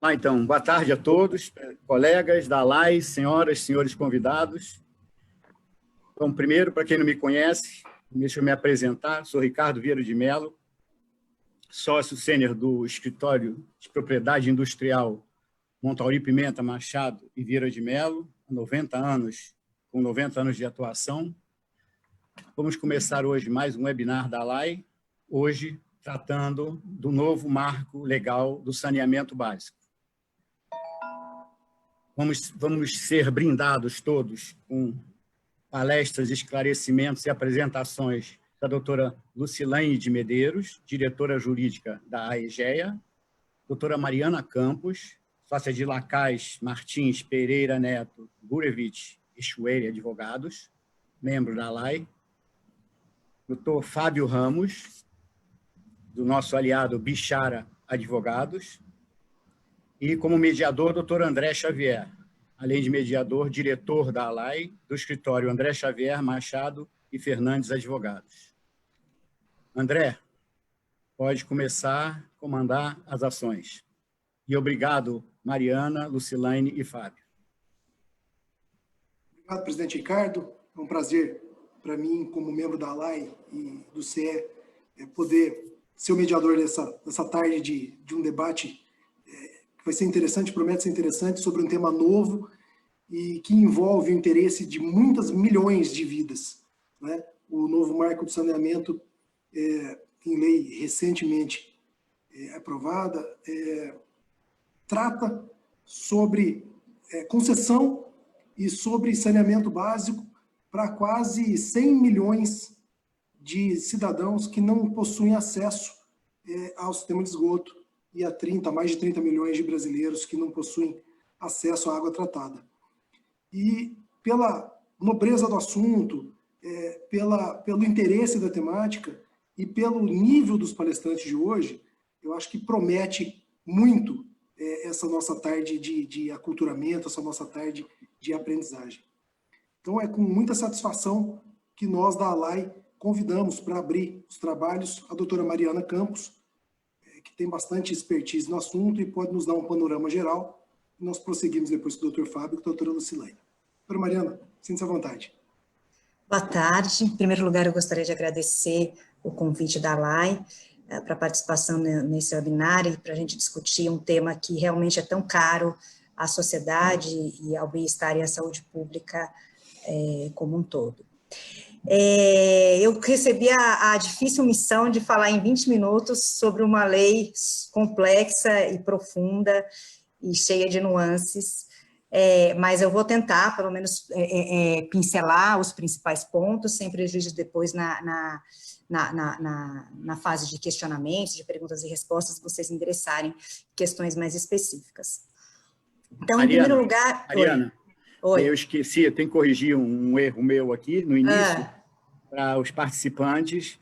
Então, boa tarde a todos, colegas da LAI, senhoras, senhores convidados. Então, primeiro, para quem não me conhece, deixa eu me apresentar, sou Ricardo Vieira de Mello, sócio sênior do Escritório de Propriedade Industrial Montauri Pimenta Machado e Vieira de Mello, com 90 anos de atuação. Vamos começar hoje mais um webinar da LAI, hoje tratando do novo marco legal do saneamento básico. Vamos ser brindados todos com palestras, esclarecimentos e apresentações da doutora Lucilane de Medeiros, diretora jurídica da AEGEA, doutora Mariana Campos, sócia de Lacaz, Martins, Pereira Neto, Gurevich e Chueire Advogados, membro da LAI, doutor Fábio Ramos, do nosso aliado Bichara Advogados, e como mediador, doutor André Xavier, além de mediador, diretor da ALAI, do escritório André Xavier, Machado e Fernandes Advogados. André, pode começar a comandar as ações. E obrigado, Mariana, Lucilane e Fábio. Obrigado, presidente Ricardo. É um prazer para mim, como membro da ALAI e do CE, poder ser o mediador dessa tarde de um debate que vai ser interessante, promete ser interessante, sobre um tema novo e que envolve o interesse de muitas milhões de vidas, né? O novo marco de saneamento, em lei recentemente aprovada, trata sobre concessão e sobre saneamento básico para quase 100 milhões de cidadãos que não possuem acesso ao sistema de esgoto, e a mais de 30 milhões de brasileiros que não possuem acesso à água tratada. E pela nobreza do assunto, pelo interesse da temática e pelo nível dos palestrantes de hoje, eu acho que promete muito essa nossa tarde de aculturamento, essa nossa tarde de aprendizagem. Então é com muita satisfação que nós da ALAI convidamos para abrir os trabalhos a doutora Mariana Campos, que tem bastante expertise no assunto e pode nos dar um panorama geral. E nós prosseguimos depois com o doutor Fábio e com a doutora Lucilane. Doutora Mariana, sinta-se à vontade. Boa tarde. Em primeiro lugar, eu gostaria de agradecer o convite da ALAI para a participação nesse webinar e para a gente discutir um tema que realmente é tão caro à sociedade e ao bem-estar e à saúde pública como um todo. Eu recebi a difícil missão de falar em 20 minutos sobre uma lei complexa e profunda e cheia de nuances, mas eu vou tentar, pelo menos, pincelar os principais pontos, sem prejuízo depois na fase de questionamentos, de perguntas e respostas, vocês endereçarem questões mais específicas. Então, Mariana, em primeiro lugar... Mariana, Oi. Eu esqueci, eu tenho que corrigir um erro meu aqui no início, para os participantes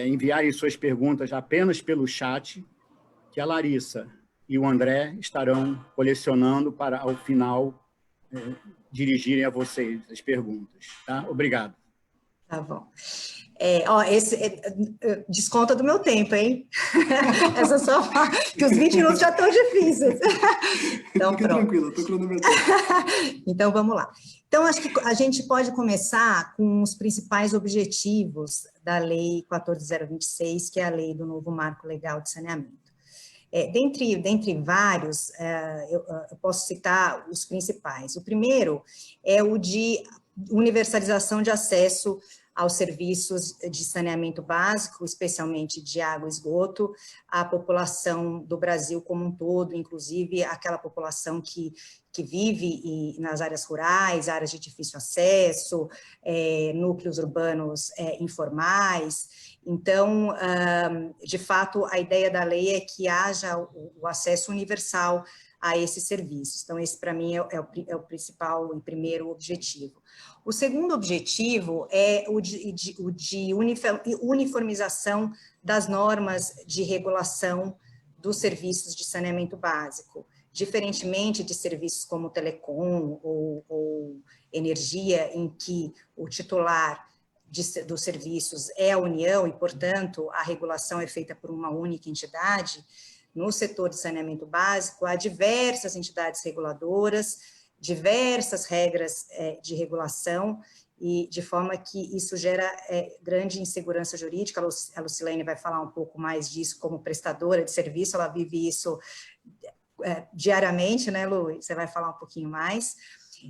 enviarem suas perguntas apenas pelo chat, que a Larissa e o André estarão colecionando para, ao final, dirigirem a vocês as perguntas. Tá? Obrigado. Tá bom. Desconta do meu tempo, hein? Essa só que os 20 minutos já estão difíceis. Então, fica tranquilo, estou cronometrando. Então, vamos lá. Então, acho que a gente pode começar com os principais objetivos da Lei 14.026, que é a lei do novo marco legal de saneamento. Dentre vários, eu posso citar os principais. O primeiro é o de universalização de acesso aos serviços de saneamento básico, especialmente de água e esgoto, à população do Brasil como um todo, inclusive aquela população que vive nas áreas rurais, áreas de difícil acesso, núcleos urbanos informais. Então, de fato, a ideia da lei é que haja o acesso universal a esses serviços. Então, esse, para mim, é o principal e primeiro objetivo. O segundo objetivo é o de uniformização das normas de regulação dos serviços de saneamento básico, diferentemente de serviços como telecom ou energia, em que o titular dos serviços é a União e, portanto, a regulação é feita por uma única entidade. no setor de saneamento básico, há diversas entidades reguladoras, diversas regras de regulação, e de forma que isso gera grande insegurança jurídica. A Lucilene vai falar um pouco mais disso como prestadora de serviço, ela vive isso diariamente, né, Lu? Você vai falar um pouquinho mais.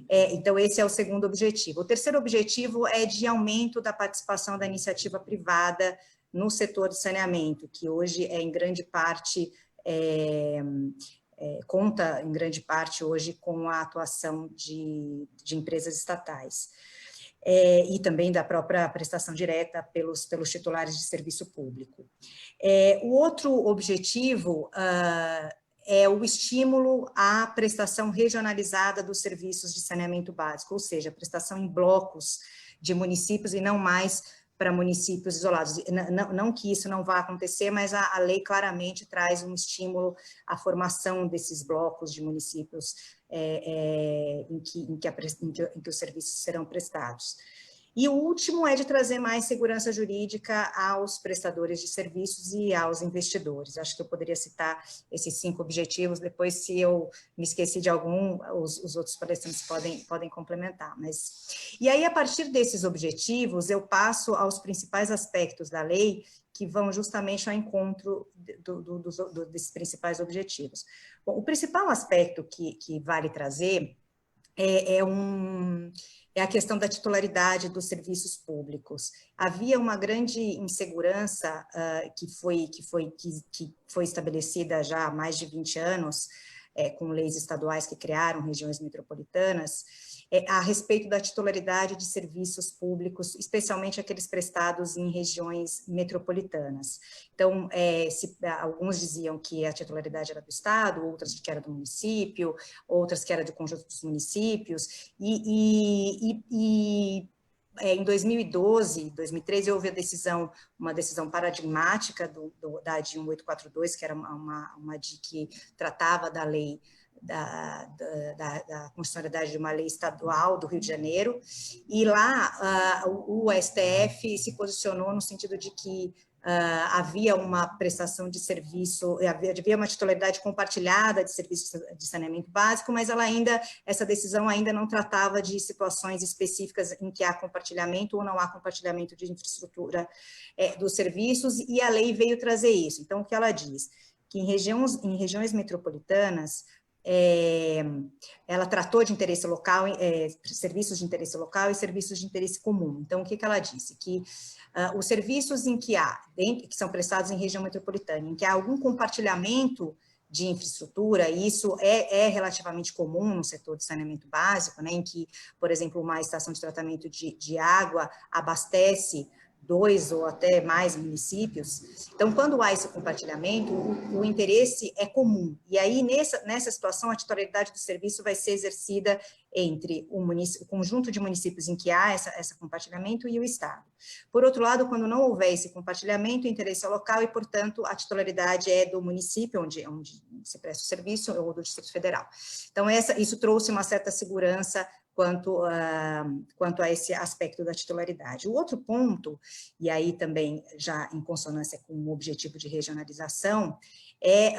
Então, esse é o segundo objetivo. O terceiro objetivo é de aumento da participação da iniciativa privada no setor de saneamento, que hoje em grande parte, conta em grande parte hoje com a atuação de empresas estatais. E também da própria prestação direta pelos titulares de serviço público. O outro objetivo é o estímulo à prestação regionalizada dos serviços de saneamento básico, ou seja, prestação em blocos de municípios e não mais para municípios isolados. Não que isso não vá acontecer, mas a lei claramente traz um estímulo à formação desses blocos de municípios em que os serviços serão prestados. E o último é de trazer mais segurança jurídica aos prestadores de serviços e aos investidores. Acho que eu poderia citar esses 5 objetivos, depois, se eu me esqueci de algum, os outros palestrantes podem complementar. E aí, a partir desses objetivos, eu passo aos principais aspectos da lei, que vão justamente ao encontro desses principais objetivos. Bom, o principal aspecto que vale trazer é a questão da titularidade dos serviços públicos. Havia uma grande insegurança que foi estabelecida já há mais de 20 anos, com leis estaduais que criaram regiões metropolitanas, a respeito da titularidade de serviços públicos, especialmente aqueles prestados em regiões metropolitanas. Então, alguns diziam que a titularidade era do Estado, outras que era do município, outras que era do conjunto dos municípios, em 2012, 2013, houve uma decisão paradigmática da ADI 1842, que era uma ADI que tratava da lei da constitucionalidade de uma lei estadual do Rio de Janeiro, e lá o STF se posicionou no sentido de que havia uma prestação de serviço, havia uma titularidade compartilhada de serviços de saneamento básico, mas essa decisão ainda não tratava de situações específicas em que há compartilhamento ou não há compartilhamento de infraestrutura dos serviços, e a lei veio trazer isso. Então, o que ela diz? Que em regiões metropolitanas, ela tratou de interesse local, serviços de interesse local e serviços de interesse comum. Então, o que ela disse? Que os serviços que são prestados em região metropolitana, em que há algum compartilhamento de infraestrutura, e isso é relativamente comum no setor de saneamento básico, né, em que, por exemplo, uma estação de tratamento de água abastece 2 ou até mais municípios. Então, quando há esse compartilhamento, o interesse é comum. E aí, nessa situação, a titularidade do serviço vai ser exercida entre o conjunto de municípios em que há esse compartilhamento e o Estado. Por outro lado, quando não houver esse compartilhamento, o interesse é local e, portanto, a titularidade é do município onde se presta o serviço ou do Distrito Federal. Então, isso trouxe uma certa segurança quanto a esse aspecto da titularidade. O outro ponto, e aí também já em consonância com o objetivo de regionalização, é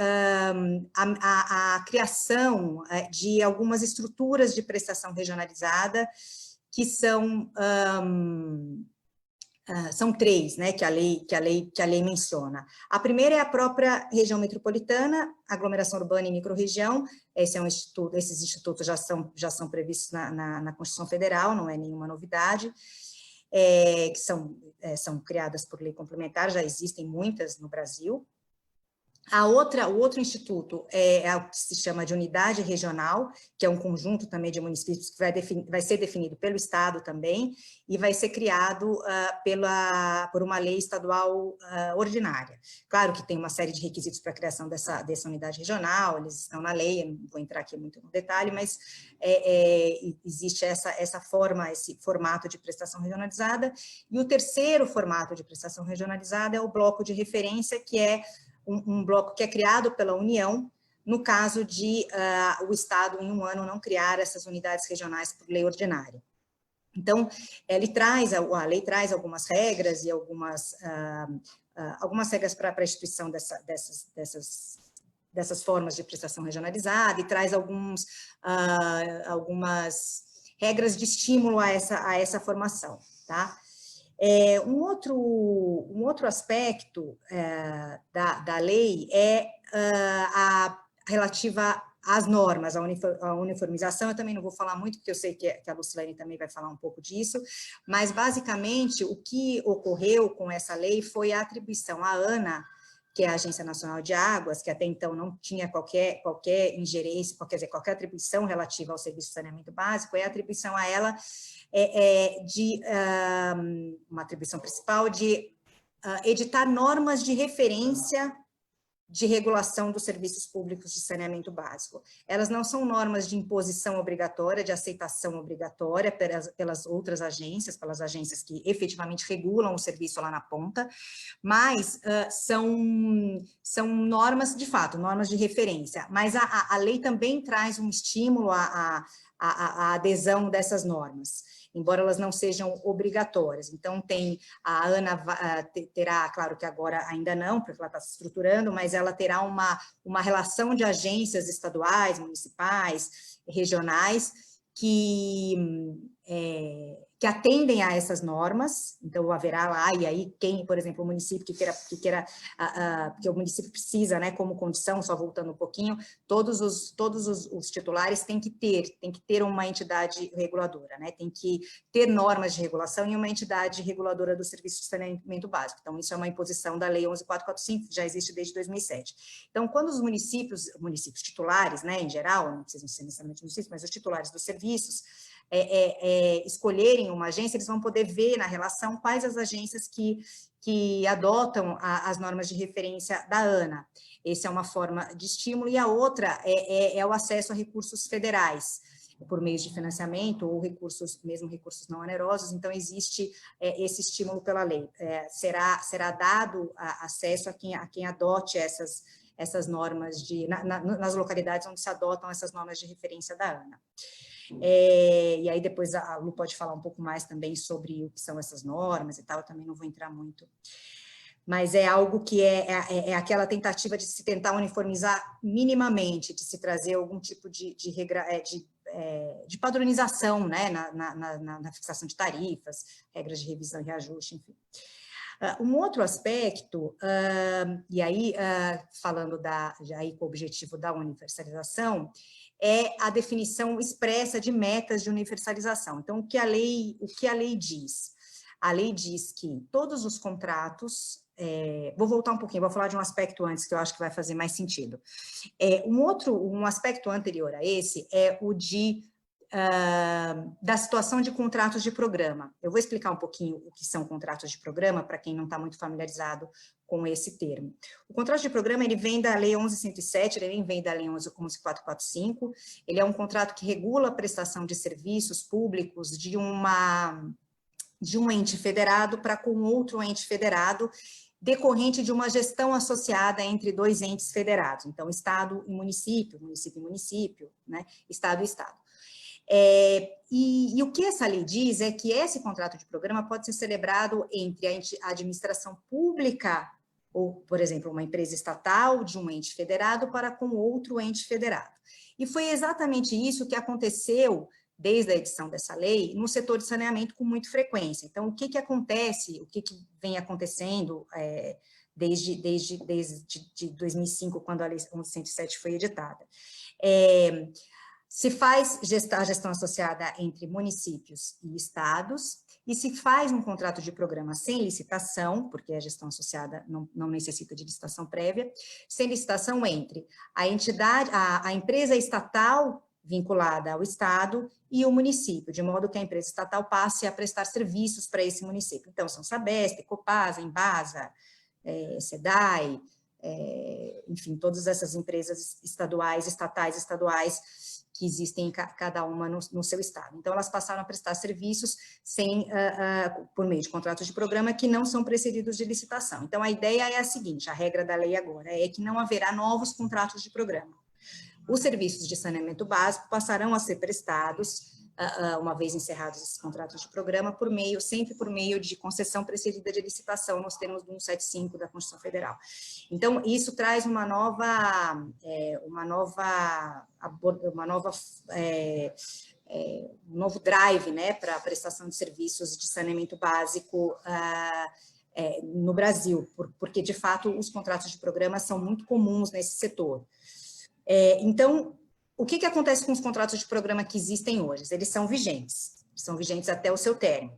a criação de algumas estruturas de prestação regionalizada, que são 3, né, que a lei menciona. A primeira é a própria região metropolitana, aglomeração urbana e microrregião. Esses institutos já são previstos na Constituição Federal, não é nenhuma novidade, que são criadas por lei complementar, já existem muitas no Brasil. O outro instituto é o que se chama de unidade regional, que é um conjunto também de municípios que vai ser definido pelo Estado também, e vai ser criado por uma lei estadual ordinária. Claro que tem uma série de requisitos para a criação dessa unidade regional, eles estão na lei, eu não vou entrar aqui muito no detalhe, mas existe essa forma, esse formato de prestação regionalizada. E o terceiro formato de prestação regionalizada é o bloco de referência, que é um bloco que é criado pela União, no caso de o Estado, em um ano, não criar essas unidades regionais por lei ordinária. Então, a lei traz algumas regras e algumas regras para a instituição dessas formas de prestação regionalizada e traz algumas regras de estímulo a essa formação, tá? Um outro aspecto da lei é a relativa às normas, a uniformização. Eu também não vou falar muito, porque eu sei que a Lucilene também vai falar um pouco disso, mas, basicamente, o que ocorreu com essa lei foi a atribuição à ANA, que é a Agência Nacional de Águas, que até então não tinha qualquer ingerência, qualquer atribuição relativa ao serviço de saneamento básico, é a atribuição a ela uma atribuição principal de editar normas de referência de regulação dos serviços públicos de saneamento básico. Elas não são normas de imposição obrigatória, de aceitação obrigatória pelas outras agências, pelas agências que efetivamente regulam o serviço lá na ponta, mas são normas, de fato, normas de referência. Mas a lei também traz um estímulo à adesão dessas normas, embora elas não sejam obrigatórias. Então, a ANA terá, claro que agora ainda não, porque ela está se estruturando, mas ela terá uma relação de agências estaduais, municipais, regionais, que atendem a essas normas. Então, haverá lá, e aí quem, por exemplo, o município que o município precisa, né, como condição, só voltando um pouquinho, todos os titulares têm que ter uma entidade reguladora, né, tem que ter normas de regulação e uma entidade reguladora do serviço de saneamento básico. Então, isso é uma imposição da Lei 11.445, que já existe desde 2007. Então, quando os municípios titulares, né, em geral, não precisam ser necessariamente municípios, mas os titulares dos serviços, escolherem uma agência, eles vão poder ver na relação quais as agências que adotam as normas de referência da ANA. Essa é uma forma de estímulo, e a outra é o acesso a recursos federais, por meio de financiamento ou recursos não onerosos. Então, existe esse estímulo pela lei. Será dado acesso a quem adote essas normas nas localidades onde se adotam essas normas de referência da ANA. E aí depois a Lu pode falar um pouco mais também sobre o que são essas normas e tal, eu também não vou entrar muito. Mas é algo que é aquela tentativa de se tentar uniformizar minimamente, de se trazer algum tipo de padronização, né, na fixação de tarifas, regras de revisão e reajuste, enfim. Um outro aspecto, e aí falando aí com o objetivo da universalização, é a definição expressa de metas de universalização. Então, o que a lei diz? A lei diz que todos os contratos, vou voltar um pouquinho, vou falar de um aspecto antes que eu acho que vai fazer mais sentido. Um aspecto anterior a esse é o da situação de contratos de programa. Eu vou explicar um pouquinho o que são contratos de programa, para quem não está muito familiarizado com esse termo. O contrato de programa, ele vem da Lei 11.107, ele nem vem da Lei 11.445, ele é um contrato que regula a prestação de serviços públicos de um ente federado para com outro ente federado, decorrente de uma gestão associada entre dois entes federados, então, Estado e município, município e município, né, Estado e Estado. E o que essa lei diz é que esse contrato de programa pode ser celebrado entre a administração pública, ou, por exemplo, uma empresa estatal de um ente federado para com outro ente federado. E foi exatamente isso que aconteceu desde a edição dessa lei no setor de saneamento com muita frequência. Então, o que acontece, o que vem acontecendo desde 2005, quando a Lei 11.107 foi editada? Se faz a gestão associada entre municípios e estados, e se faz um contrato de programa sem licitação, porque a gestão associada não necessita de licitação prévia, sem licitação entre a entidade, a empresa estatal vinculada ao estado e o município, de modo que a empresa estatal passe a prestar serviços para esse município. Então, são Sabesp, Copasa, Embasa, SEDAI, enfim, todas essas empresas estatais, estaduais, que existem cada uma no seu estado. Então, elas passaram a prestar serviços por meio de contratos de programa que não são precedidos de licitação. Então, a ideia é a seguinte, a regra da lei agora é que não haverá novos contratos de programa. Os serviços de saneamento básico passarão a ser prestados uma vez encerrados esses contratos de programa, sempre por meio de concessão precedida de licitação, nos termos do 175 da Constituição Federal. Então, isso traz um novo drive, né, para a prestação de serviços de saneamento básico no Brasil, porque, de fato, os contratos de programa são muito comuns nesse setor. Então, o que acontece com os contratos de programa que existem hoje? Eles são vigentes até o seu término,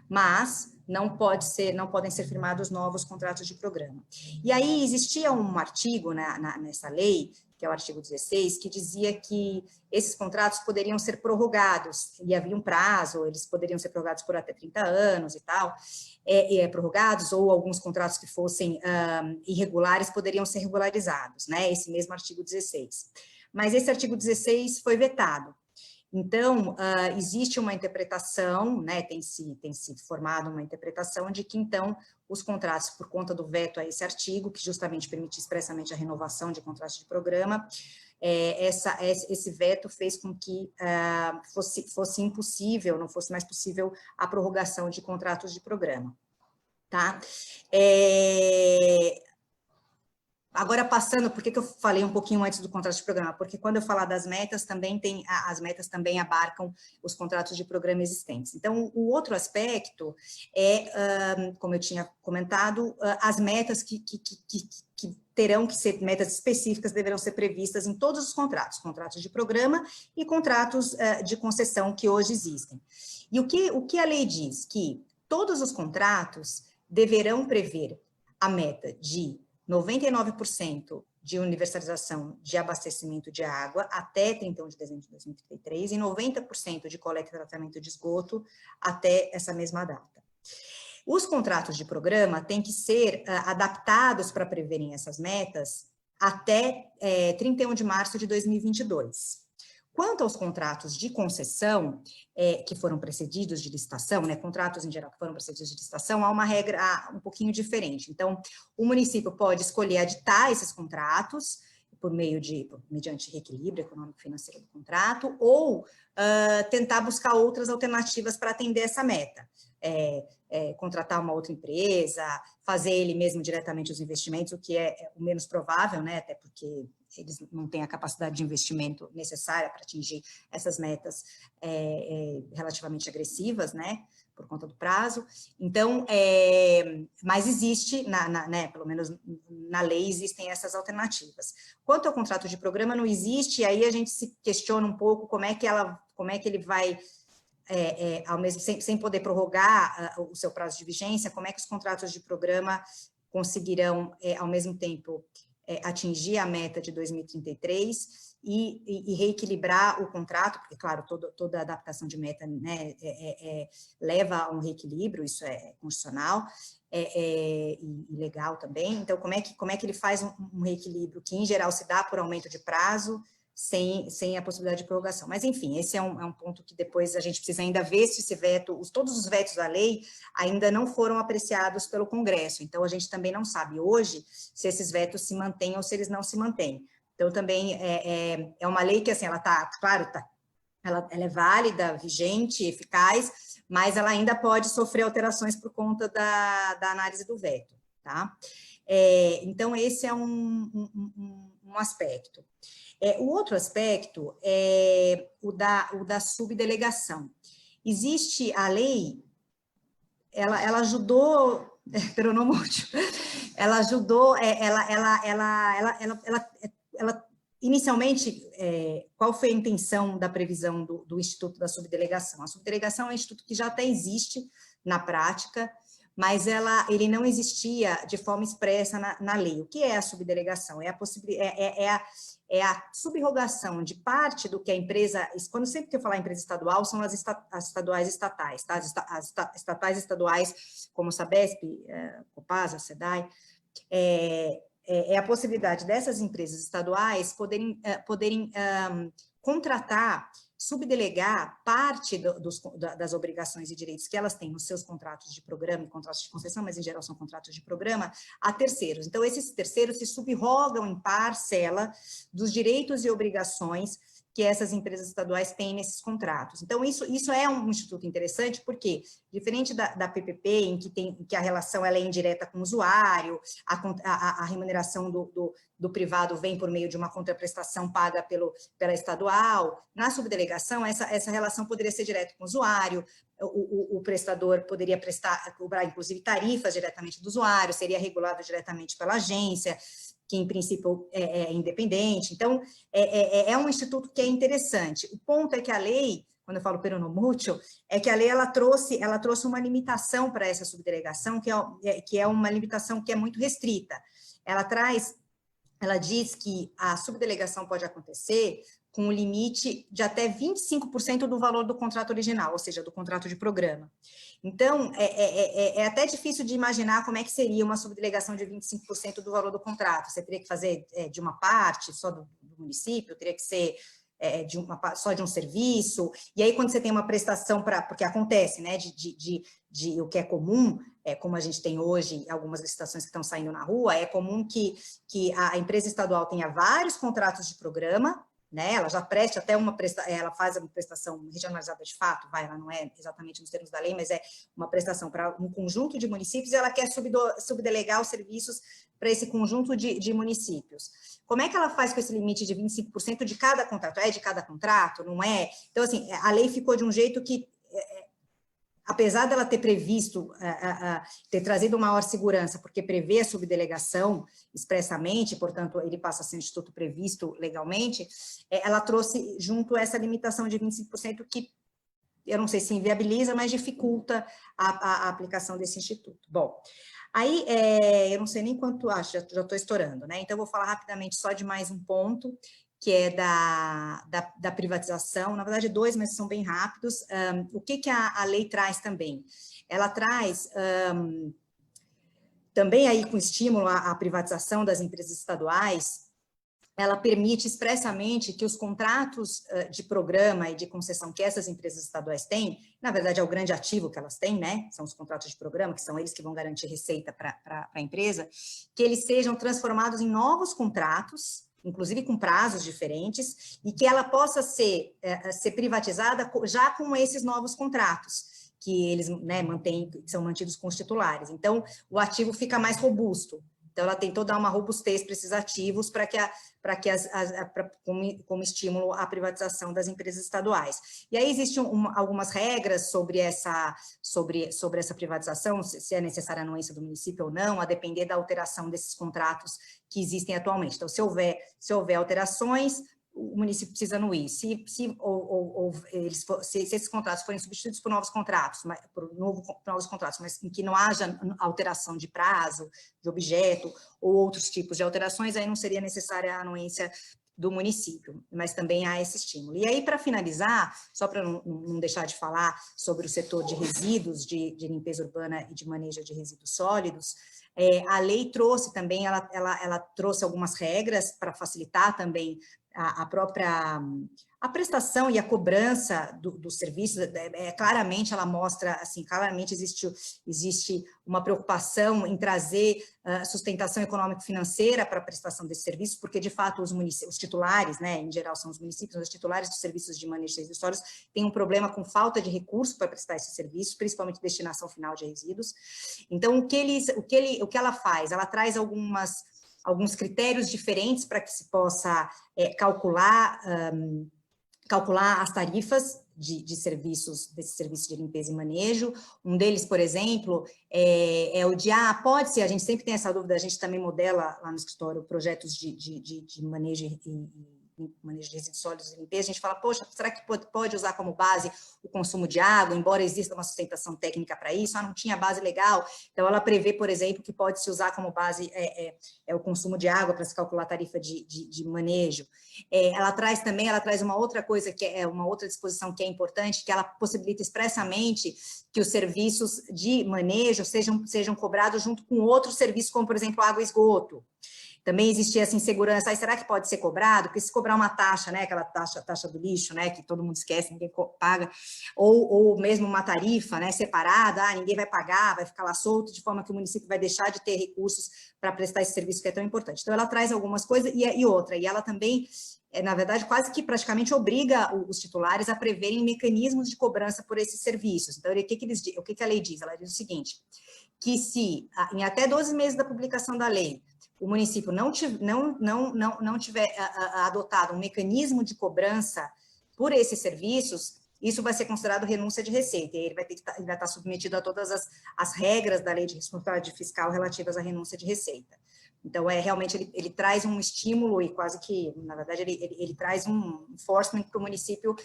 mas não podem ser firmados novos contratos de programa. E aí existia um artigo nessa lei, que é o artigo 16, que dizia que esses contratos poderiam ser prorrogados, e havia um prazo, eles poderiam ser prorrogados por até 30 anos e tal, prorrogados, ou alguns contratos que fossem irregulares poderiam ser regularizados, né? Esse mesmo artigo 16. Mas esse artigo 16 foi vetado. Então, existe uma interpretação, né, tem se formado uma interpretação de que, então, os contratos, por conta do veto a esse artigo, que justamente permite expressamente a renovação de contratos de programa, esse veto fez com que fosse impossível, não fosse mais possível a prorrogação de contratos de programa, tá? Agora, passando, por que eu falei um pouquinho antes do contrato de programa? Porque quando eu falar das metas, as metas também abarcam os contratos de programa existentes. Então, o outro aspecto como eu tinha comentado, as metas que terão que ser, metas específicas deverão ser previstas em todos os contratos de programa e contratos de concessão que hoje existem. E o que a lei diz? Que todos os contratos deverão prever a meta de 99% de universalização de abastecimento de água até 31 de dezembro de 2033 e 90% de coleta e tratamento de esgoto até essa mesma data. Os contratos de programa têm que ser adaptados para preverem essas metas até 31 de março de 2022. Quanto aos contratos de concessão, que foram precedidos de licitação, né, contratos em geral que foram precedidos de licitação, há uma regra um pouquinho diferente. Então, o município pode escolher aditar esses contratos mediante reequilíbrio econômico-financeiro do contrato, ou tentar buscar outras alternativas para atender essa meta. Contratar uma outra empresa, fazer ele mesmo diretamente os investimentos, o que é o menos provável, né, até porque eles não têm a capacidade de investimento necessária para atingir essas metas relativamente agressivas, né, por conta do prazo. Então, mas existe, né, pelo menos na lei, existem essas alternativas. Quanto ao contrato de programa, não existe, e aí a gente se questiona um pouco como é que ele vai, ao mesmo sem poder prorrogar o seu prazo de vigência, como é que os contratos de programa conseguirão, ao mesmo tempo, atingir a meta de 2033 e reequilibrar o contrato, porque, claro, toda adaptação de meta, né, leva a um reequilíbrio, isso é constitucional e legal também. Então, como é que ele faz um reequilíbrio que, em geral, se dá por aumento de prazo, sem a possibilidade de prorrogação. Mas, enfim, esse é um ponto que depois a gente precisa ainda ver se esse veto, todos os vetos da lei ainda não foram apreciados pelo Congresso, então a gente também não sabe hoje se esses vetos se mantêm ou se eles não se mantêm. Então, também é uma lei que, assim, ela está, claro, ela é válida, vigente, eficaz, mas ela ainda pode sofrer alterações por conta da análise do veto, tá? Então, esse é um aspecto. O outro aspecto é o da subdelegação. Existe a lei, ela ajudou, peronomútil, ela ajudou, ela inicialmente, qual foi a intenção da previsão do Instituto da Subdelegação? A subdelegação é um instituto que já até existe na prática, mas ele não existia de forma expressa na lei. O que é a subdelegação? É a subrogação de parte do que a empresa, sempre que eu falar empresa estadual, são as estaduais estatais, tá? As estatais estaduais, como a Sabesp, Copasa, SEDAI, é a possibilidade dessas empresas estaduais poderem contratar, subdelegar parte das obrigações e direitos que elas têm nos seus contratos de programa e contratos de concessão, mas em geral são contratos de programa, a terceiros. Então, esses terceiros se subrogam em parcela dos direitos e obrigações que essas empresas estaduais têm nesses contratos. Então, isso é um instituto interessante, porque, diferente da PPP, em que a relação ela é indireta com o usuário, a remuneração do privado vem por meio de uma contraprestação paga pela estadual, na subdelegação, essa relação poderia ser direta com o usuário, o prestador poderia cobrar, inclusive, tarifas diretamente do usuário, seria regulado diretamente pela agência, que em princípio é independente. Então, é um instituto que é interessante. O ponto é que a lei, quando eu falo peronomútil, é que a lei ela trouxe uma limitação para essa subdelegação, que é uma limitação que é muito restrita. Ela diz que a subdelegação pode acontecer com um limite de até 25% do valor do contrato original, ou seja, do contrato de programa. Então, é até difícil de imaginar como é que seria uma subdelegação de 25% do valor do contrato. Você teria que fazer de uma parte só do município, teria que ser só de um serviço, e aí quando você tem uma prestação porque acontece, né, de o que é comum, como a gente tem hoje, algumas licitações que estão saindo na rua, é comum que a empresa estadual tenha vários contratos de programa, né, ela já preste até ela faz uma prestação regionalizada de fato, ela não é exatamente nos termos da lei, mas é uma prestação para um conjunto de municípios, e ela quer subdelegar os serviços para esse conjunto de municípios. Como é que ela faz com esse limite de 25% de cada contrato? É de cada contrato? Não é? Então, assim, a lei ficou de um jeito que, apesar dela ter previsto, ter trazido maior segurança, porque prevê a subdelegação expressamente, portanto, ele passa a ser um instituto previsto legalmente, ela trouxe junto essa limitação de 25% que, eu não sei se inviabiliza, mas dificulta a aplicação desse instituto. Bom, aí, eu não sei nem quanto, já estou estourando, né? Então, eu vou falar rapidamente só de mais um ponto, que é da privatização, na verdade, dois, mas são bem rápidos. O que a lei traz também? Ela traz, também aí com estímulo à privatização das empresas estaduais, ela permite expressamente que os contratos de programa e de concessão que essas empresas estaduais têm, na verdade é o grande ativo que elas têm, né? São os contratos de programa, que são eles que vão garantir receita para a empresa, que eles sejam transformados em novos contratos, inclusive com prazos diferentes, e que ela possa ser privatizada já com esses novos contratos, que eles, né, que são mantidos com os titulares. Então, o ativo fica mais robusto. Então, ela tentou dar uma robustez para esses ativos como estímulo à privatização das empresas estaduais. E aí existem algumas regras sobre essa privatização, se é necessária a anuência do município ou não, a depender da alteração desses contratos que existem atualmente. Então, se houver alterações, o município precisa anuir. Se esses contratos forem substituídos por novos contratos, mas em que não haja alteração de prazo, de objeto, ou outros tipos de alterações, aí não seria necessária a anuência do município, mas também há esse estímulo. E aí, para finalizar, só para não deixar de falar sobre o setor de resíduos, de limpeza urbana e de manejo de resíduos sólidos, a lei trouxe também, ela trouxe algumas regras para facilitar também a prestação e a cobrança dos serviços. Claramente ela mostra, assim, claramente existe uma preocupação em trazer sustentação econômico-financeira para a prestação desses serviços, porque, de fato, os titulares, né, em geral são os municípios, os titulares dos serviços de manejo de resíduos sólidos têm um problema com falta de recursos para prestar esses serviços, principalmente destinação final de resíduos. Então, o que ela faz? Ela traz alguns critérios diferentes para que se possa calcular as tarifas desses serviços de limpeza e manejo. Um deles, por exemplo, é o de, pode ser, a gente sempre tem essa dúvida, a gente também modela lá no escritório projetos de manejo de resíduos sólidos e limpeza, a gente fala, poxa, será que pode usar como base o consumo de água, embora exista uma sustentação técnica para isso? Não tinha base legal. Então, ela prevê, por exemplo, que pode se usar como base o consumo de água para se calcular a tarifa de manejo. Ela traz uma outra coisa, que é uma outra disposição que é importante, que ela possibilita expressamente que os serviços de manejo sejam cobrados junto com outros serviços, como, por exemplo, água e esgoto. Também existia essa insegurança, será que pode ser cobrado? Porque se cobrar uma taxa, né, aquela taxa do lixo, né, que todo mundo esquece, ninguém paga, ou mesmo uma tarifa, né, separada, ninguém vai pagar, vai ficar lá solto, de forma que o município vai deixar de ter recursos para prestar esse serviço que é tão importante. Então, ela traz algumas coisas e ela também na verdade, quase que praticamente obriga os titulares a preverem mecanismos de cobrança por esses serviços. Então, o que a lei diz? Ela diz o seguinte, que se em até 12 meses da publicação da lei, o município não tiver adotado um mecanismo de cobrança por esses serviços, isso vai ser considerado renúncia de receita, e ele vai estar submetido a todas as regras da lei de responsabilidade fiscal relativas à renúncia de receita. Então, realmente, ele traz um estímulo e quase que, na verdade, ele traz um enforcement para o município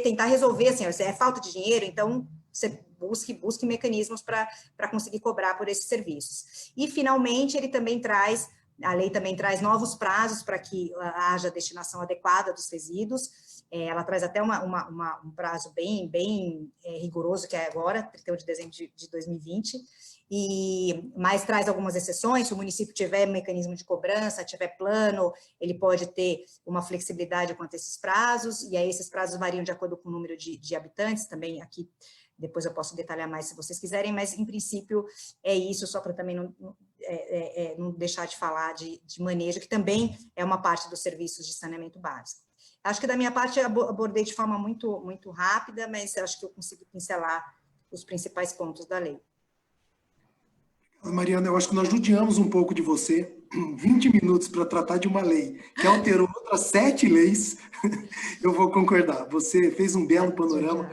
tentar resolver, assim, é falta de dinheiro, então você busque mecanismos para conseguir cobrar por esses serviços. E, finalmente, a lei também traz novos prazos para que haja destinação adequada dos resíduos. Ela traz até um prazo bem rigoroso, que é agora, 31 de dezembro de 2020, mas traz algumas exceções. Se o município tiver mecanismo de cobrança, tiver plano, ele pode ter uma flexibilidade quanto a esses prazos, e aí esses prazos variam de acordo com o número de habitantes, também aqui, depois eu posso detalhar mais se vocês quiserem, mas em princípio é isso, só para também não deixar de falar de manejo, que também é uma parte dos serviços de saneamento básico. Acho que da minha parte eu abordei de forma muito, muito rápida, mas acho que eu consigo pincelar os principais pontos da lei. Mariana, eu acho que nós judiamos um pouco de você. 20 minutos para tratar de uma lei que alterou outras 7 leis. Eu vou concordar. Você fez um belo panorama.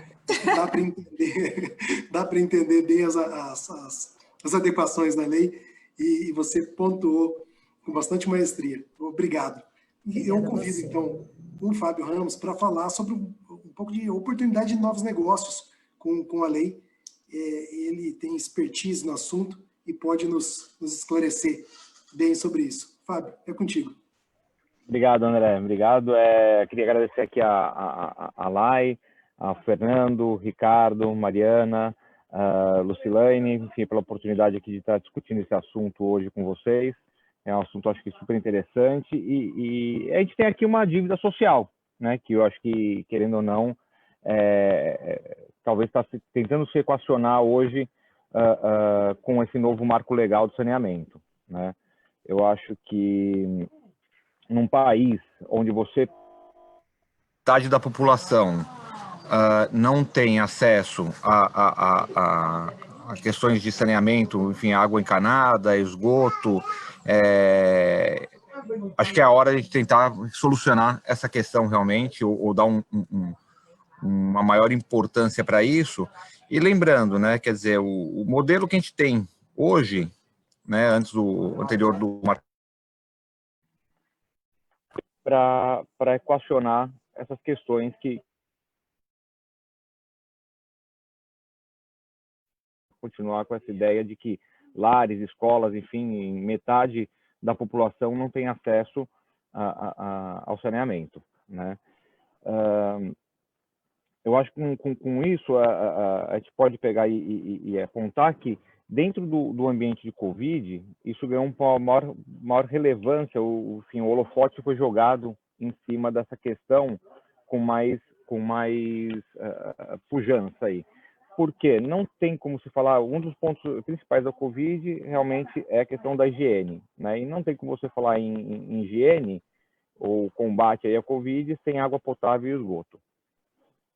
Dá para entender bem as adequações da lei e você pontuou com bastante maestria. Obrigado. E eu convido, então, o Fábio Ramos para falar sobre um pouco de oportunidade de novos negócios com a lei. Ele tem expertise no assunto e pode nos esclarecer bem sobre isso. Fábio, é contigo. Obrigado, André. Obrigado. Queria agradecer aqui a Lai, a Fernando, Ricardo, Mariana, Lucilane, enfim, pela oportunidade aqui de estar discutindo esse assunto hoje com vocês. É um assunto, acho que, super interessante. E a gente tem aqui uma dívida social, né, que eu acho que, querendo ou não, talvez está tentando se equacionar hoje com esse novo marco legal de saneamento, né? Eu acho que num país onde metade da população não tem acesso a questões de saneamento, enfim, água encanada, esgoto, acho que é a hora de tentar solucionar essa questão realmente, ou dar uma maior importância para isso. E lembrando, né, quer dizer, o modelo que a gente tem hoje, né, antes do anterior do marco, para equacionar essas questões que continuar com essa ideia de que lares, escolas, enfim, metade da população não tem acesso ao saneamento, né? Eu acho que com isso a gente pode pegar e apontar que dentro do ambiente de Covid, isso ganhou uma maior relevância, enfim, o holofote foi jogado em cima dessa questão com mais pujança aí. Porque não tem como se falar, um dos pontos principais da Covid realmente é a questão da higiene, né? E não tem como você falar em higiene ou combate aí à Covid sem água potável e esgoto.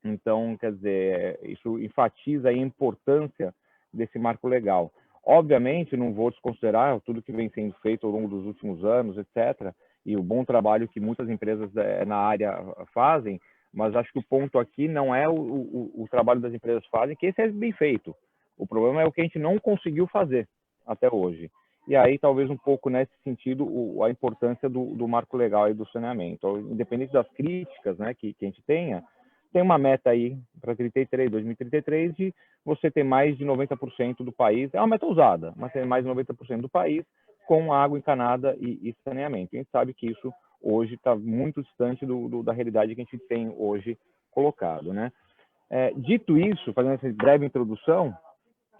Então, quer dizer, isso enfatiza a importância desse marco legal. Obviamente, não vou desconsiderar tudo que vem sendo feito ao longo dos últimos anos, etc., e o bom trabalho que muitas empresas na área fazem, mas acho que o ponto aqui não é o trabalho das empresas fazem, que esse é bem feito. O problema é o que a gente não conseguiu fazer até hoje. E aí, talvez um pouco nesse sentido, a importância do marco legal e do saneamento. Independente das críticas, né, que a gente tem uma meta aí para 2033, de você ter mais de 90% do país, é uma meta ousada, mas ter mais de 90% do país com água encanada e saneamento. A gente sabe que isso hoje está muito distante da realidade que a gente tem hoje colocado, né? Dito isso, fazendo essa breve introdução,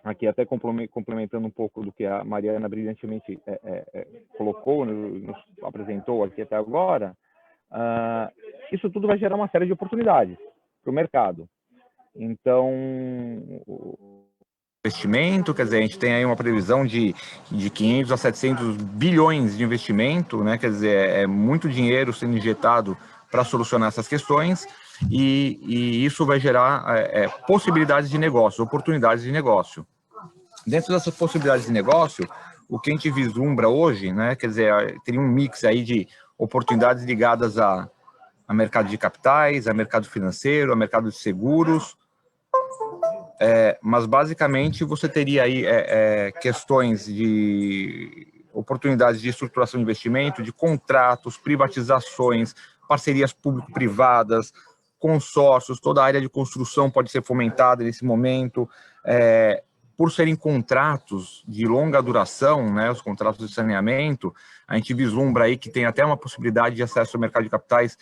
aqui até complementando um pouco do que a Mariana brilhantemente colocou, nos apresentou aqui até agora, isso tudo vai gerar uma série de oportunidades para o mercado. Então, investimento, quer dizer, a gente tem aí uma previsão de 500 a 700 bilhões de investimento, né? Quer dizer, é muito dinheiro sendo injetado para solucionar essas questões, e isso vai gerar possibilidades de negócio, oportunidades de negócio. Dentro dessas possibilidades de negócio, o que a gente vislumbra hoje, né, quer dizer, teria um mix aí de oportunidades ligadas a mercado de capitais, a mercado financeiro, a mercado de seguros, mas basicamente você teria aí questões de oportunidades de estruturação de investimento, de contratos, privatizações, parcerias público-privadas, consórcios, toda a área de construção pode ser fomentada nesse momento, por serem contratos de longa duração, né, os contratos de saneamento, a gente vislumbra aí que tem até uma possibilidade de acesso ao mercado de capitais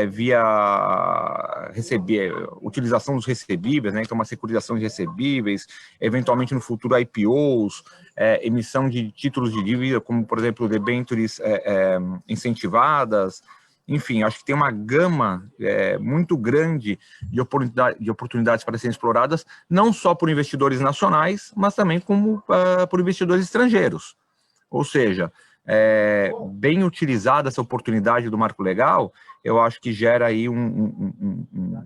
via utilização dos recebíveis, né, então uma securitização de recebíveis, eventualmente no futuro IPOs, emissão de títulos de dívida, como por exemplo debêntures incentivadas. Enfim, acho que tem uma gama muito grande de oportunidades para serem exploradas, não só por investidores nacionais, mas também como por investidores estrangeiros. Ou seja, bem utilizada essa oportunidade do marco legal, eu acho que gera aí um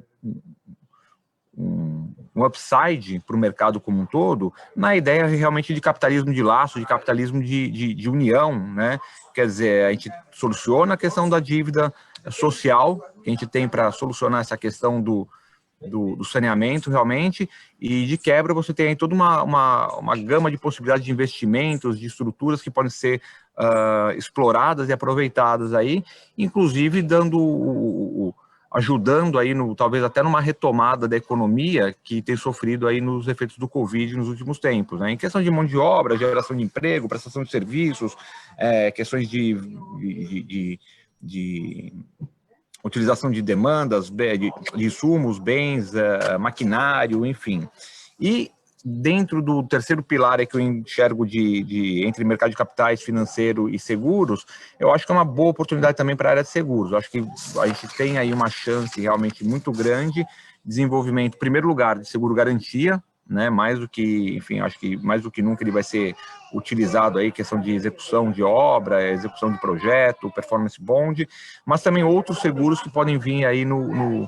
upside para o mercado como um todo, na ideia realmente de capitalismo de laço, de capitalismo de união, né? Quer dizer, a gente soluciona a questão da dívida social, que a gente tem para solucionar essa questão do saneamento realmente, e de quebra você tem aí toda uma gama de possibilidades de investimentos, de estruturas que podem ser exploradas e aproveitadas aí, inclusive ajudando aí, talvez até numa retomada da economia que tem sofrido aí nos efeitos do Covid nos últimos tempos, né? Em questão de mão de obra, geração de emprego, prestação de serviços, questões de utilização de demandas, de insumos, bens, maquinário, enfim. E dentro do terceiro pilar que eu enxergo entre mercado de capitais, financeiro e seguros, eu acho que é uma boa oportunidade também para a área de seguros. Eu acho que a gente tem aí uma chance realmente muito grande de desenvolvimento, em primeiro lugar, de seguro-garantia, né, mais do que, enfim, acho que mais do que nunca ele vai ser utilizado aí, questão de execução de obra, execução de projeto, performance bond, mas também outros seguros que podem vir aí no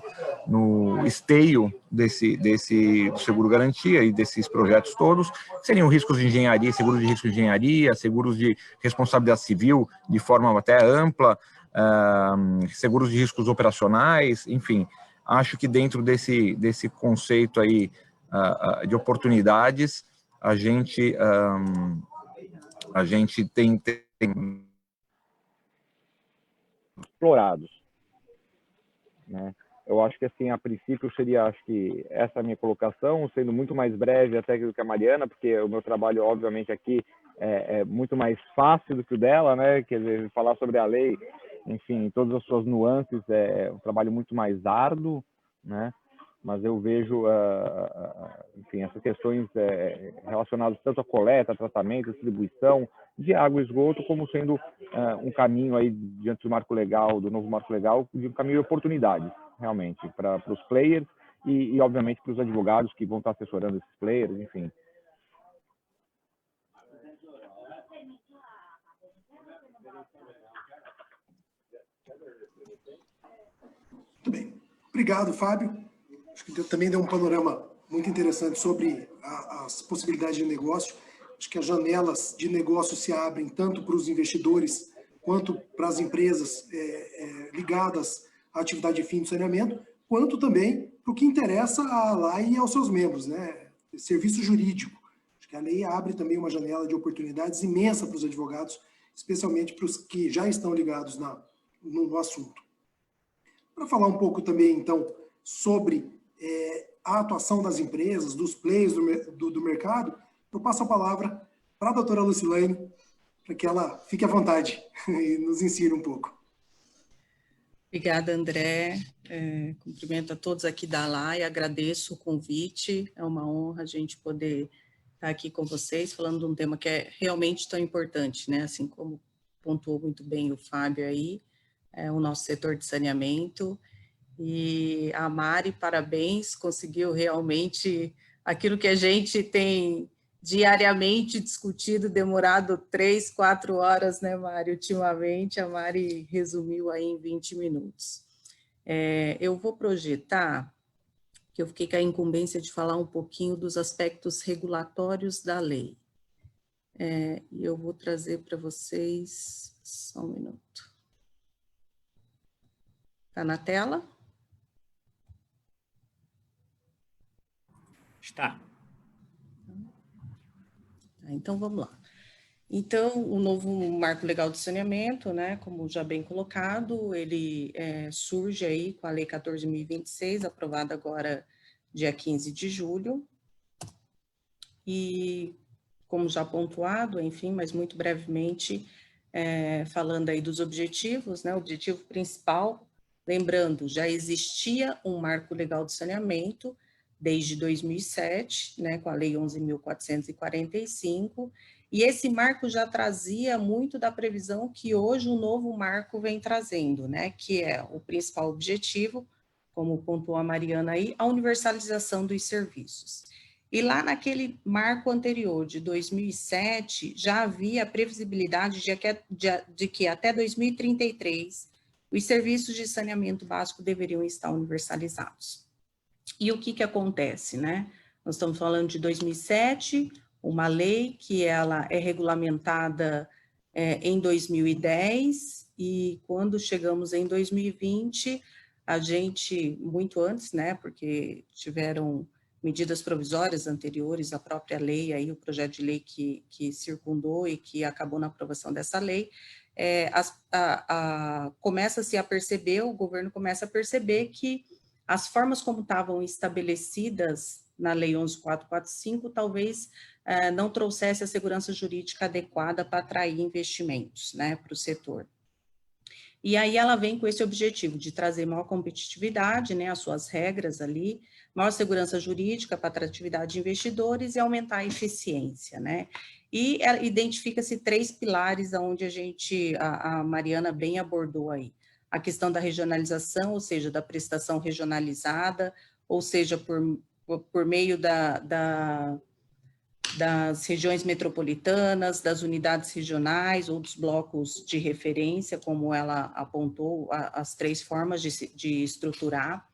esteio desse seguro garantia e desses projetos todos, seriam riscos de engenharia, seguros de risco de engenharia, seguros de responsabilidade civil de forma até ampla, seguros de riscos operacionais, enfim, acho que dentro desse conceito aí de oportunidades, a gente tem explorados, né? Eu acho que assim, a princípio seria, acho que essa é a minha colocação, sendo muito mais breve até do que a Mariana, porque o meu trabalho, obviamente, aqui é muito mais fácil do que o dela, né? Quer dizer, falar sobre a lei, enfim, todas as suas nuances, é um trabalho muito mais árduo, né? Mas eu vejo, enfim, essas questões relacionadas tanto à coleta, tratamento, distribuição de água e esgoto, como sendo um caminho aí diante do marco legal, do novo marco legal, de um caminho de oportunidades, realmente, para os players e, obviamente, para os advogados que vão estar assessorando esses players, enfim. Muito bem. Obrigado, Fábio. Acho que também deu um panorama muito interessante sobre as possibilidades de negócio. Acho que as janelas de negócio se abrem tanto para os investidores quanto para as empresas ligadas à atividade de fim de saneamento, quanto também para o que interessa à lei e aos seus membros, né? Serviço jurídico. Acho que a lei abre também uma janela de oportunidades imensa para os advogados, especialmente para os que já estão ligados no assunto. Para falar um pouco também, então, sobre a atuação das empresas, dos players do mercado, eu passo a palavra para a doutora Lucilene, para que ela fique à vontade e nos ensine um pouco. Obrigada, André. Cumprimento a todos aqui da LAI, agradeço o convite, é uma honra a gente poder estar aqui com vocês, falando de um tema que é realmente tão importante, né? Assim como pontuou muito bem o Fábio aí, o nosso setor de saneamento. E a Mari, parabéns, conseguiu realmente aquilo que a gente tem diariamente discutido, demorado 3, 4 horas, né, Mari? Ultimamente, a Mari resumiu aí em 20 minutos. Eu vou projetar, que eu fiquei com a incumbência de falar um pouquinho dos aspectos regulatórios da lei. E eu vou trazer para vocês, só um minuto. Está na tela? Está. Então, vamos lá. Então, o novo Marco Legal do Saneamento, né, como já bem colocado, ele surge aí com a Lei 14.026, aprovada agora dia 15 de julho. E, como já pontuado, enfim, mas muito brevemente, falando aí dos objetivos, né, o objetivo principal, lembrando, já existia um Marco Legal do Saneamento desde 2007, né, com a Lei 11.445, e esse marco já trazia muito da previsão que hoje o novo marco vem trazendo, né, que é o principal objetivo, como pontuou a Mariana aí, a universalização dos serviços. E lá naquele marco anterior, de 2007, já havia a previsibilidade de que até 2033 os serviços de saneamento básico deveriam estar universalizados. E o que acontece, né? Nós estamos falando de 2007, uma lei que ela é regulamentada em 2010, e quando chegamos em 2020, a gente, muito antes, né, porque tiveram medidas provisórias anteriores à própria lei, aí o projeto de lei que circundou e que acabou na aprovação dessa lei, começa-se a perceber, o governo começa a perceber que as formas como estavam estabelecidas na Lei 11.445 talvez não trouxesse a segurança jurídica adequada para atrair investimentos, né, para o setor. E aí ela vem com esse objetivo de trazer maior competitividade, né, as suas regras ali, maior segurança jurídica para atratividade de investidores e aumentar a eficiência, né. E identifica-se 3 pilares onde a Mariana bem abordou aí. A questão da regionalização, ou seja, da prestação regionalizada, ou seja, por meio das regiões metropolitanas, das unidades regionais ou dos blocos de referência, como ela apontou, as 3 formas de estruturar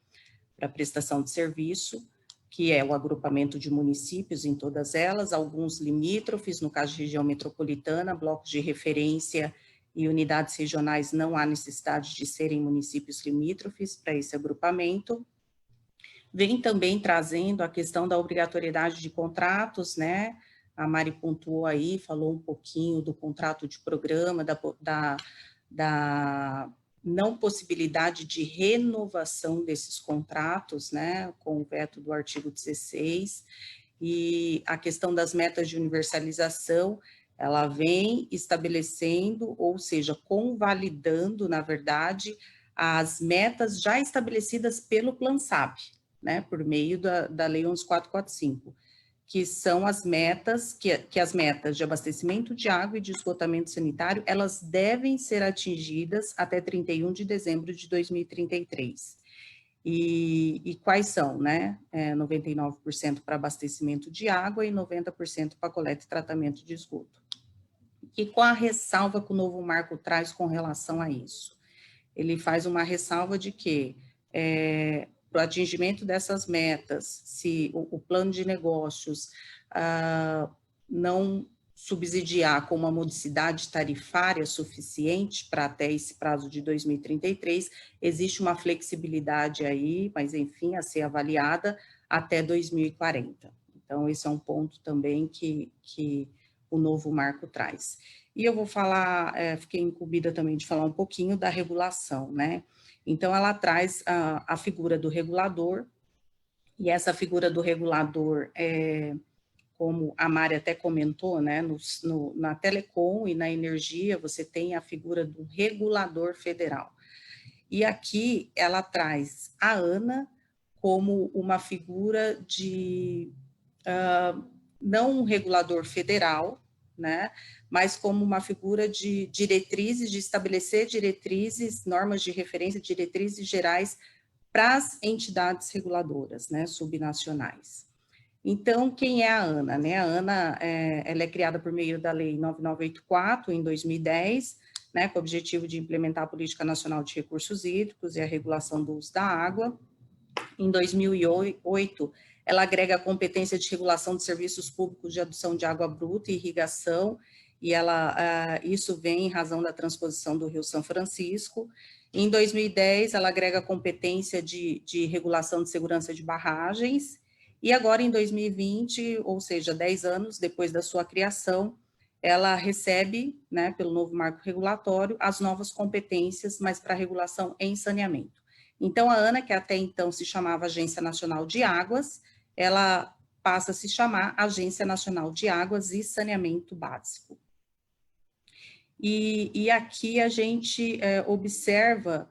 para prestação de serviço, que é o agrupamento de municípios em todas elas, alguns limítrofes, no caso de região metropolitana, blocos de referência e unidades regionais não há necessidade de serem municípios limítrofes para esse agrupamento. Vem também trazendo a questão da obrigatoriedade de contratos, né? A Mari pontuou aí, falou um pouquinho do contrato de programa, da não possibilidade de renovação desses contratos, né? Com o veto do artigo 16, e a questão das metas de universalização, ela vem estabelecendo, ou seja, convalidando, na verdade, as metas já estabelecidas pelo Plansap, né, por meio da Lei 11.445, que são as metas, que as metas de abastecimento de água e de esgotamento sanitário, elas devem ser atingidas até 31 de dezembro de 2033. E quais são, né? 99% para abastecimento de água e 90% para coleta e tratamento de esgoto. E qual a ressalva que o novo marco traz com relação a isso? Ele faz uma ressalva de que, para o atingimento dessas metas, se o plano de negócios não subsidiar com uma modicidade tarifária suficiente para até esse prazo de 2033, existe uma flexibilidade aí, mas enfim, a ser avaliada até 2040. Então, esse é um ponto também que o novo marco traz. E eu vou falar, fiquei incumbida também de falar um pouquinho da regulação, né? Então, ela traz a figura do regulador, e essa figura do regulador, como a Mari até comentou, né, na telecom e na energia, você tem a figura do regulador federal. E aqui ela traz a ANA como uma figura de, não um regulador federal, né, mas como uma figura de diretrizes, de estabelecer diretrizes, normas de referência, diretrizes gerais para as entidades reguladoras, né, subnacionais. Então, quem é a ANA? Né? A ANA ela é criada por meio da Lei 9984, em 2010, né, com o objetivo de implementar a Política Nacional de Recursos Hídricos e a regulação do uso da água. Em 2008, ela agrega a competência de regulação de serviços públicos de adução de água bruta e irrigação, e isso vem em razão da transposição do Rio São Francisco. Em 2010, ela agrega a competência de regulação de segurança de barragens, e agora em 2020, ou seja, 10 anos depois da sua criação, ela recebe, né, pelo novo marco regulatório, as novas competências, mas para regulação em saneamento. Então, a ANA, que até então se chamava Agência Nacional de Águas, ela passa a se chamar Agência Nacional de Águas e Saneamento Básico. E aqui a gente observa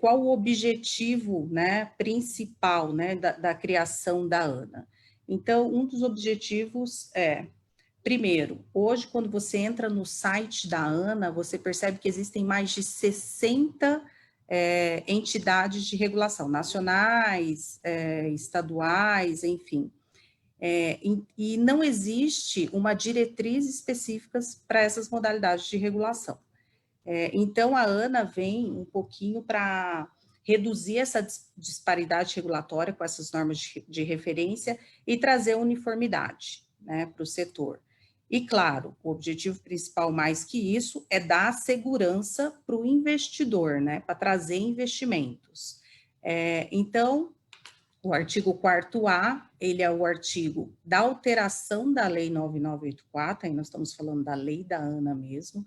qual o objetivo, né, principal, né, da criação da ANA. Então, um dos objetivos primeiro, hoje, quando você entra no site da ANA, você percebe que existem mais de 60 entidades de regulação, nacionais, estaduais, enfim. E não existe uma diretriz específica para essas modalidades de regulação. Então, a ANA vem um pouquinho para reduzir essa disparidade regulatória com essas normas de referência e trazer uniformidade, né, para o setor. E, claro, o objetivo principal, mais que isso, é dar segurança para o investidor, né, para trazer investimentos. Então, o artigo 4º, ele é o artigo da alteração da Lei 9984, aí nós estamos falando da lei da ANA mesmo,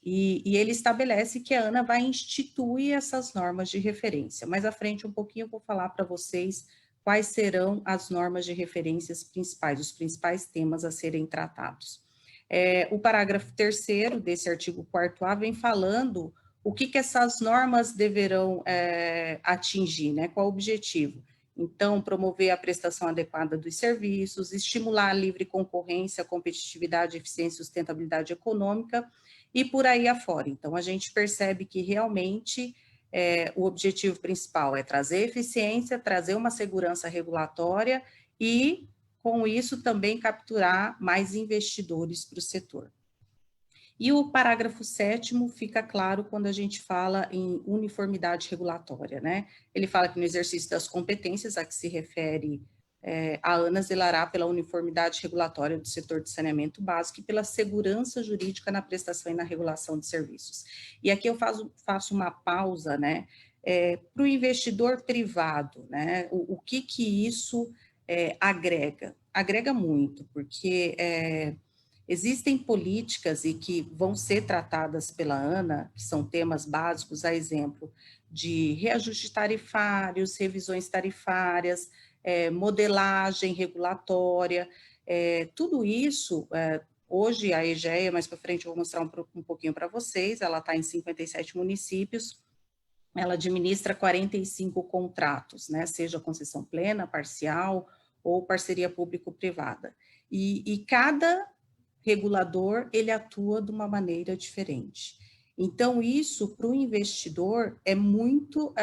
e ele estabelece que a ANA vai instituir essas normas de referência. Mais à frente, um pouquinho, eu vou falar para vocês quais serão as normas de referências principais, os principais temas a serem tratados. O parágrafo 3º desse artigo 4º vem falando o que essas normas deverão atingir, né? Qual o objetivo? Então, promover a prestação adequada dos serviços, estimular a livre concorrência, competitividade, eficiência e sustentabilidade econômica, e por aí afora. Então, a gente percebe que realmente o objetivo principal é trazer eficiência, trazer uma segurança regulatória e, com isso, também capturar mais investidores para o setor. E o parágrafo 7º fica claro quando a gente fala em uniformidade regulatória, né? Ele fala que no exercício das competências a que se refere a ANA zelará pela uniformidade regulatória do setor de saneamento básico e pela segurança jurídica na prestação e na regulação de serviços. E aqui eu faço uma pausa, né? Para o investidor privado, né? O que isso agrega? Agrega muito, porque existem políticas e que vão ser tratadas pela ANA, que são temas básicos, a exemplo de reajuste tarifários, revisões tarifárias, modelagem regulatória, tudo isso, hoje a EGEA, mais para frente eu vou mostrar um pouquinho para vocês, ela está em 57 municípios, ela administra 45 contratos, né, seja concessão plena, parcial ou parceria público-privada. E cada regulador, ele atua de uma maneira diferente. Então, isso, para o investidor, é muito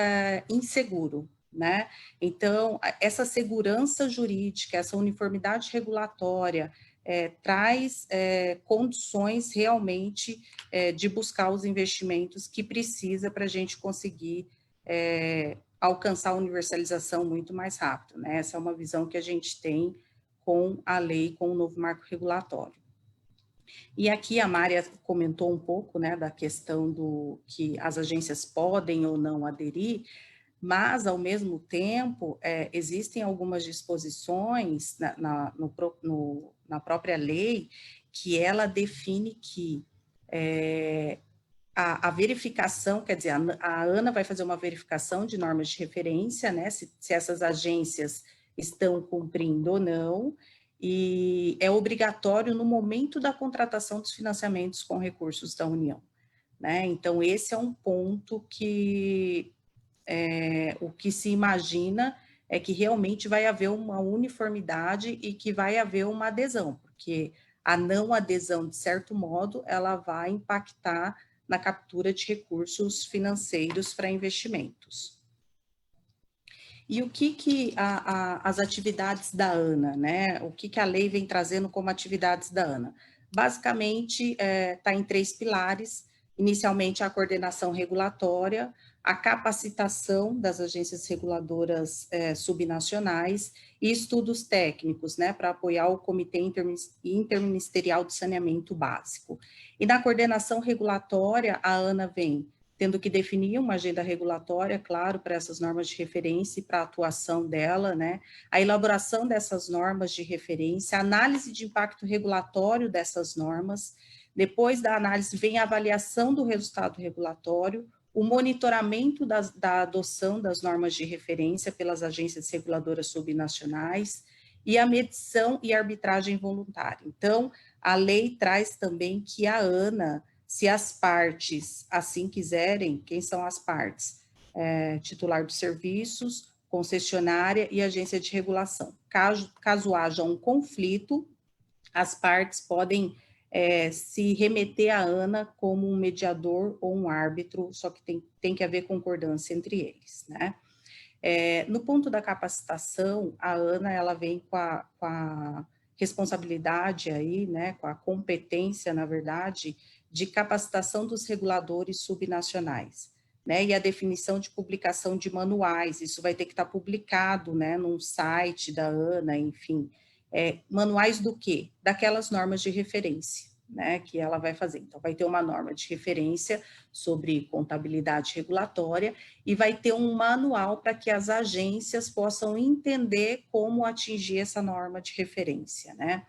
inseguro, né? Então, essa segurança jurídica, essa uniformidade regulatória, traz condições realmente de buscar os investimentos que precisa para a gente conseguir alcançar a universalização muito mais rápido, né? Essa é uma visão que a gente tem com a lei, com o novo marco regulatório. E aqui a Mária comentou um pouco, né, da questão do que as agências podem ou não aderir, mas, ao mesmo tempo, existem algumas disposições na própria lei que ela define que a verificação, quer dizer, a ANA vai fazer uma verificação de normas de referência, né, se essas agências estão cumprindo ou não, e é obrigatório no momento da contratação dos financiamentos com recursos da União, né? Então, esse é um ponto que o que se imagina é que realmente vai haver uma uniformidade e que vai haver uma adesão, porque a não adesão, de certo modo, ela vai impactar na captura de recursos financeiros para investimentos. E o que as atividades da ANA, né? O que a lei vem trazendo como atividades da ANA? Basicamente, está em 3 pilares. inicialmente a coordenação regulatória, a capacitação das agências reguladoras subnacionais e estudos técnicos, né, para apoiar o Comitê Interministerial de Saneamento Básico. E na coordenação regulatória, a ANA vem tendo que definir uma agenda regulatória, claro, para essas normas de referência e para a atuação dela, né, a elaboração dessas normas de referência, a análise de impacto regulatório dessas normas, depois da análise vem a avaliação do resultado regulatório, o monitoramento da adoção das normas de referência pelas agências reguladoras subnacionais e a medição e arbitragem voluntária. Então, a lei traz também que a ANA, se as partes assim quiserem, quem são as partes? Titular dos serviços, concessionária e agência de regulação. Caso haja um conflito, as partes podem se remeter à ANA como um mediador ou um árbitro, só que tem que haver concordância entre eles, né? No ponto da capacitação, a ANA ela vem com a responsabilidade aí, né, com a competência, na verdade, de capacitação dos reguladores subnacionais, né, e a definição de publicação de manuais, isso vai ter que estar publicado, né, num site da ANA, enfim, manuais do quê? Daquelas normas de referência, né, que ela vai fazer. Então, vai ter uma norma de referência sobre contabilidade regulatória e vai ter um manual para que as agências possam entender como atingir essa norma de referência, né.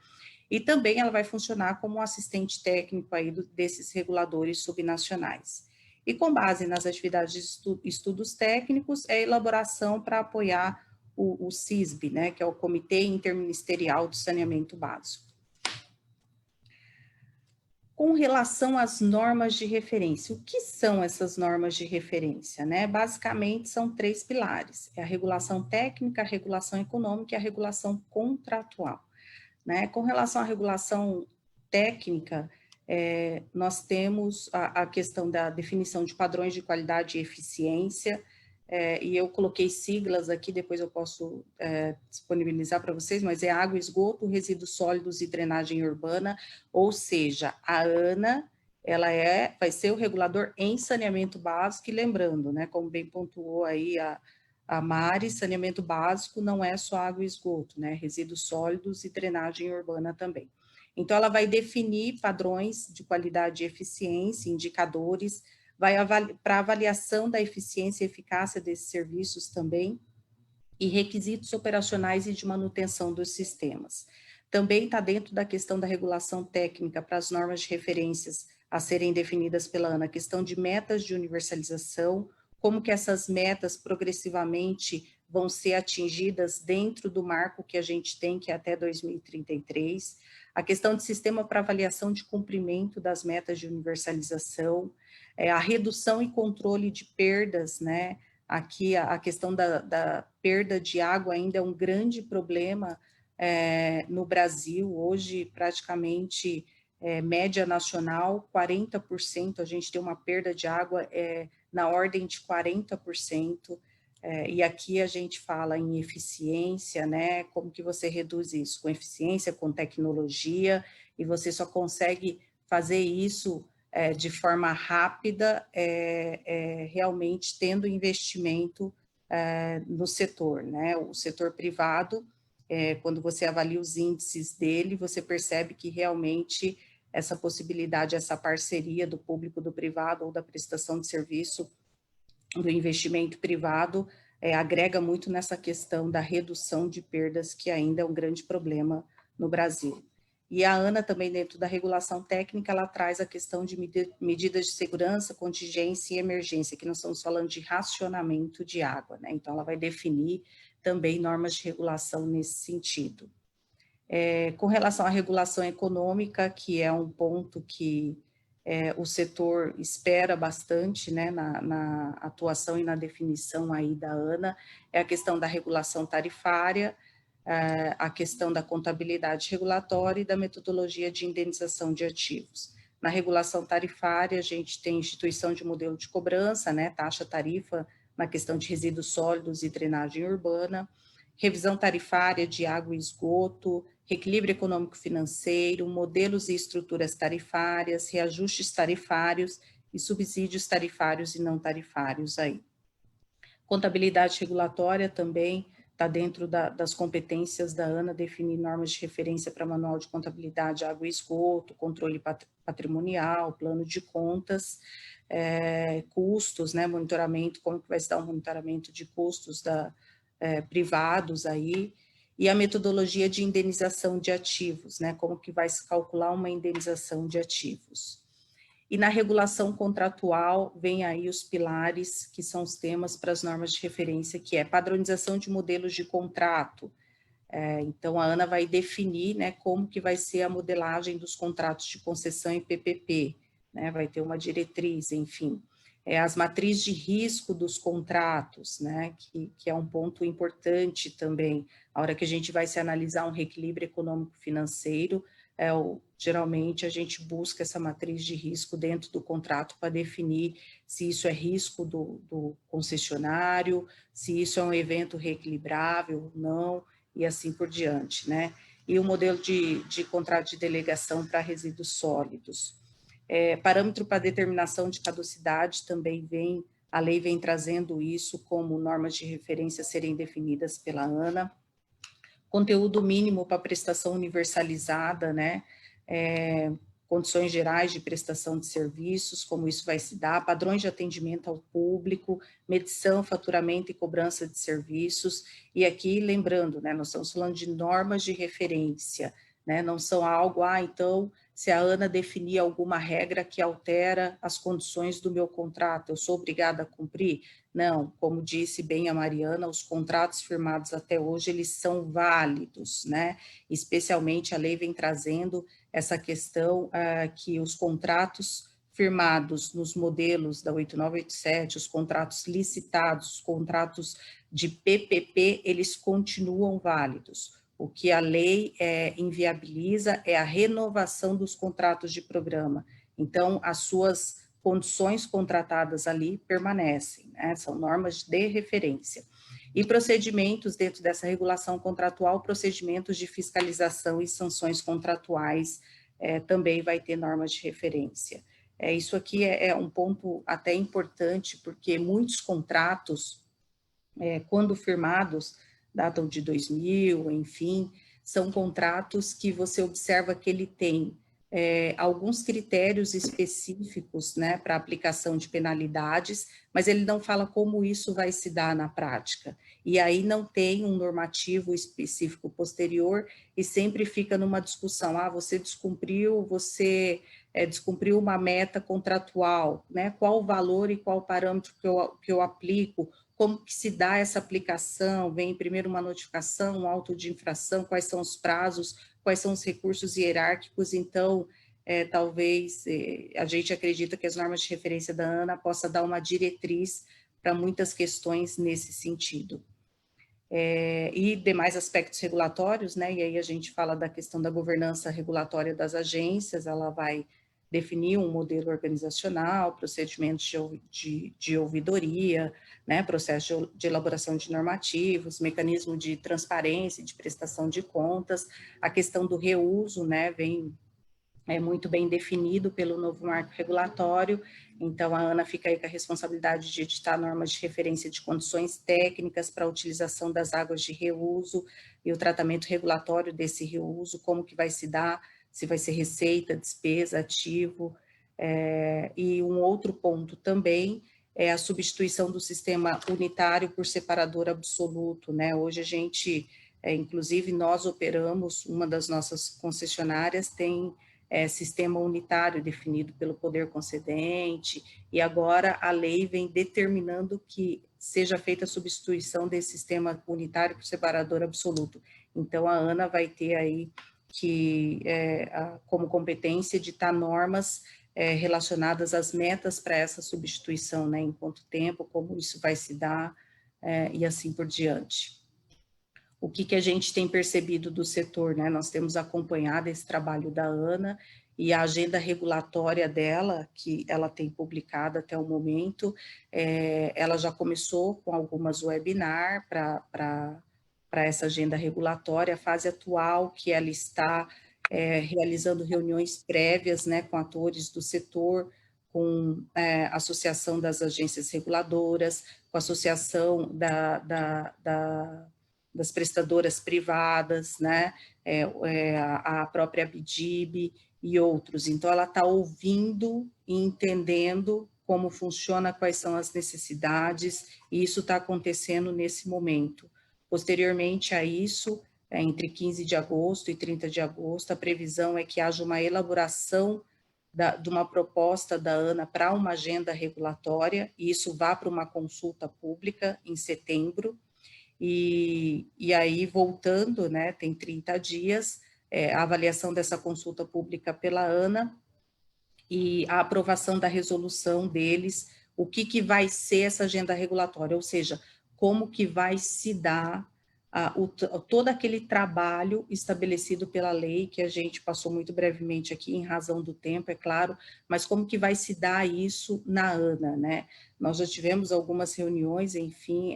E também ela vai funcionar como um assistente técnico aí desses reguladores subnacionais. E com base nas atividades de estudos técnicos, é a elaboração para apoiar o CISB, né, que é o Comitê Interministerial do Saneamento Básico. Com relação às normas de referência, o que são essas normas de referência, né? Basicamente são 3 pilares, é a regulação técnica, a regulação econômica e a regulação contratual, né? Com relação à regulação técnica, nós temos a questão da definição de padrões de qualidade e eficiência, e eu coloquei siglas aqui, depois eu posso disponibilizar para vocês, mas é água, esgoto, resíduos sólidos e drenagem urbana, ou seja, a ANA, ela vai ser o regulador em saneamento básico, e lembrando, né, como bem pontuou aí a Mari, saneamento básico não é só água e esgoto, né, resíduos sólidos e drenagem urbana também. Então, ela vai definir padrões de qualidade e eficiência, indicadores, vai para avaliação da eficiência e eficácia desses serviços também, e requisitos operacionais e de manutenção dos sistemas. Também está dentro da questão da regulação técnica para as normas de referências a serem definidas pela ANA, a questão de metas de universalização, como que essas metas progressivamente vão ser atingidas dentro do marco que a gente tem, que é até 2033, a questão de sistema para avaliação de cumprimento das metas de universalização, a redução e controle de perdas, né? Aqui a questão da perda de água ainda é um grande problema no Brasil. Hoje, praticamente, média nacional, 40%, a gente tem uma perda de água na ordem de 40%, e aqui a gente fala em eficiência, né? Como que você reduz isso? Com eficiência, com tecnologia, e você só consegue fazer isso de forma rápida, realmente tendo investimento no setor, né? O setor privado, quando você avalia os índices dele, você percebe que realmente essa possibilidade, essa parceria do público, do privado ou da prestação de serviço, do investimento privado, agrega muito nessa questão da redução de perdas, que ainda é um grande problema no Brasil. E a ANA também, dentro da regulação técnica, ela traz a questão de medidas de segurança, contingência e emergência, que nós estamos falando de racionamento de água, né? Então, ela vai definir também normas de regulação nesse sentido. Com relação à regulação econômica, que é um ponto que o setor espera bastante, né, na atuação e na definição aí da ANA, é a questão da regulação tarifária, a questão da contabilidade regulatória e da metodologia de indenização de ativos. Na regulação tarifária, a gente tem instituição de modelo de cobrança, né, taxa tarifa na questão de resíduos sólidos e drenagem urbana, revisão tarifária de água e esgoto, reequilíbrio econômico-financeiro, modelos e estruturas tarifárias, reajustes tarifários e subsídios tarifários e não tarifários aí. Contabilidade regulatória também está dentro das competências da ANA, definir normas de referência para manual de contabilidade, água e esgoto, controle patrimonial, plano de contas, custos, né, monitoramento, como que vai se dar o monitoramento de custos privados aí, e a metodologia de indenização de ativos, né, como que vai se calcular uma indenização de ativos. E na regulação contratual, vem aí os pilares, que são os temas para as normas de referência, que é padronização de modelos de contrato. Então, a ANA vai definir, né, como que vai ser a modelagem dos contratos de concessão e PPP, né, vai ter uma diretriz, enfim. As matrizes de risco dos contratos, né, que é um ponto importante também. A hora que a gente vai se analisar um reequilíbrio econômico-financeiro, geralmente a gente busca essa matriz de risco dentro do contrato para definir se isso é risco do concessionário, se isso é um evento reequilibrável ou não, e assim por diante, né? E o modelo de contrato de delegação para resíduos sólidos. Parâmetro para determinação de caducidade também a lei vem trazendo isso como normas de referência a serem definidas pela ANA. Conteúdo mínimo para prestação universalizada, né? Condições gerais de prestação de serviços, como isso vai se dar, padrões de atendimento ao público, medição, faturamento e cobrança de serviços, e aqui lembrando, né, nós estamos falando de normas de referência, né, não são algo, então, se a ANA definir alguma regra que altera as condições do meu contrato, eu sou obrigada a cumprir? Não, como disse bem a Mariana, os contratos firmados até hoje, eles são válidos, né? Especialmente a lei vem trazendo essa questão que os contratos firmados nos modelos da 8987, os contratos licitados, os contratos de PPP, eles continuam válidos. O que a lei inviabiliza é a renovação dos contratos de programa. Então, as suas condições contratadas ali permanecem, né? São normas de referência. E procedimentos dentro dessa regulação contratual, procedimentos de fiscalização e sanções contratuais, também vai ter normas de referência. Isso aqui é um ponto até importante, porque muitos contratos, quando firmados, datam de 2000, enfim, são contratos que você observa que ele tem alguns critérios específicos, né, para aplicação de penalidades, mas ele não fala como isso vai se dar na prática. E aí não tem um normativo específico posterior e sempre fica numa discussão, você descumpriu, descumpriu uma meta contratual, né, qual o valor e qual o parâmetro que eu aplico, como que se dá essa aplicação, vem primeiro uma notificação, um auto de infração, quais são os prazos, quais são os recursos hierárquicos, então, talvez, a gente acredita que as normas de referência da ANA possa dar uma diretriz para muitas questões nesse sentido. E demais aspectos regulatórios, né, e aí a gente fala da questão da governança regulatória das agências, ela vai definir um modelo organizacional, procedimentos de ouvidoria, né, processo de elaboração de normativos, mecanismo de transparência, de prestação de contas, a questão do reuso, né, é muito bem definido pelo novo marco regulatório, então a ANA fica aí com a responsabilidade de editar normas de referência de condições técnicas para a utilização das águas de reuso e o tratamento regulatório desse reuso, como que vai se dar, se vai ser receita, despesa, ativo, e um outro ponto também é a substituição do sistema unitário por separador absoluto, né? Hoje a gente, inclusive nós operamos, uma das nossas concessionárias tem sistema unitário definido pelo poder concedente, e agora a lei vem determinando que seja feita a substituição desse sistema unitário por separador absoluto. Então a ANA vai ter aí que, como competência, editar normas relacionadas às metas para essa substituição, né, em quanto tempo, como isso vai se dar, e assim por diante. O que a gente tem percebido do setor, né, nós temos acompanhado esse trabalho da ANA e a agenda regulatória dela, que ela tem publicado até o momento, ela já começou com algumas webinars para essa agenda regulatória, a fase atual que ela está realizando reuniões prévias, né, com atores do setor, com a Associação das Agências Reguladoras, com a Associação das Prestadoras Privadas, né? A própria ABDIB e outros. Então, ela está ouvindo e entendendo como funciona, quais são as necessidades, e isso está acontecendo nesse momento. Posteriormente a isso, entre 15 de agosto e 30 de agosto, a previsão é que haja uma elaboração de uma proposta da ANA para uma agenda regulatória, e isso vá para uma consulta pública em setembro, e aí, voltando, né, tem 30 dias, a avaliação dessa consulta pública pela ANA e a aprovação da resolução deles, o que vai ser essa agenda regulatória, ou seja, como que vai se dar todo aquele trabalho estabelecido pela lei, que a gente passou muito brevemente aqui, em razão do tempo, é claro, mas como que vai se dar isso na ANA, né? Nós já tivemos algumas reuniões, enfim,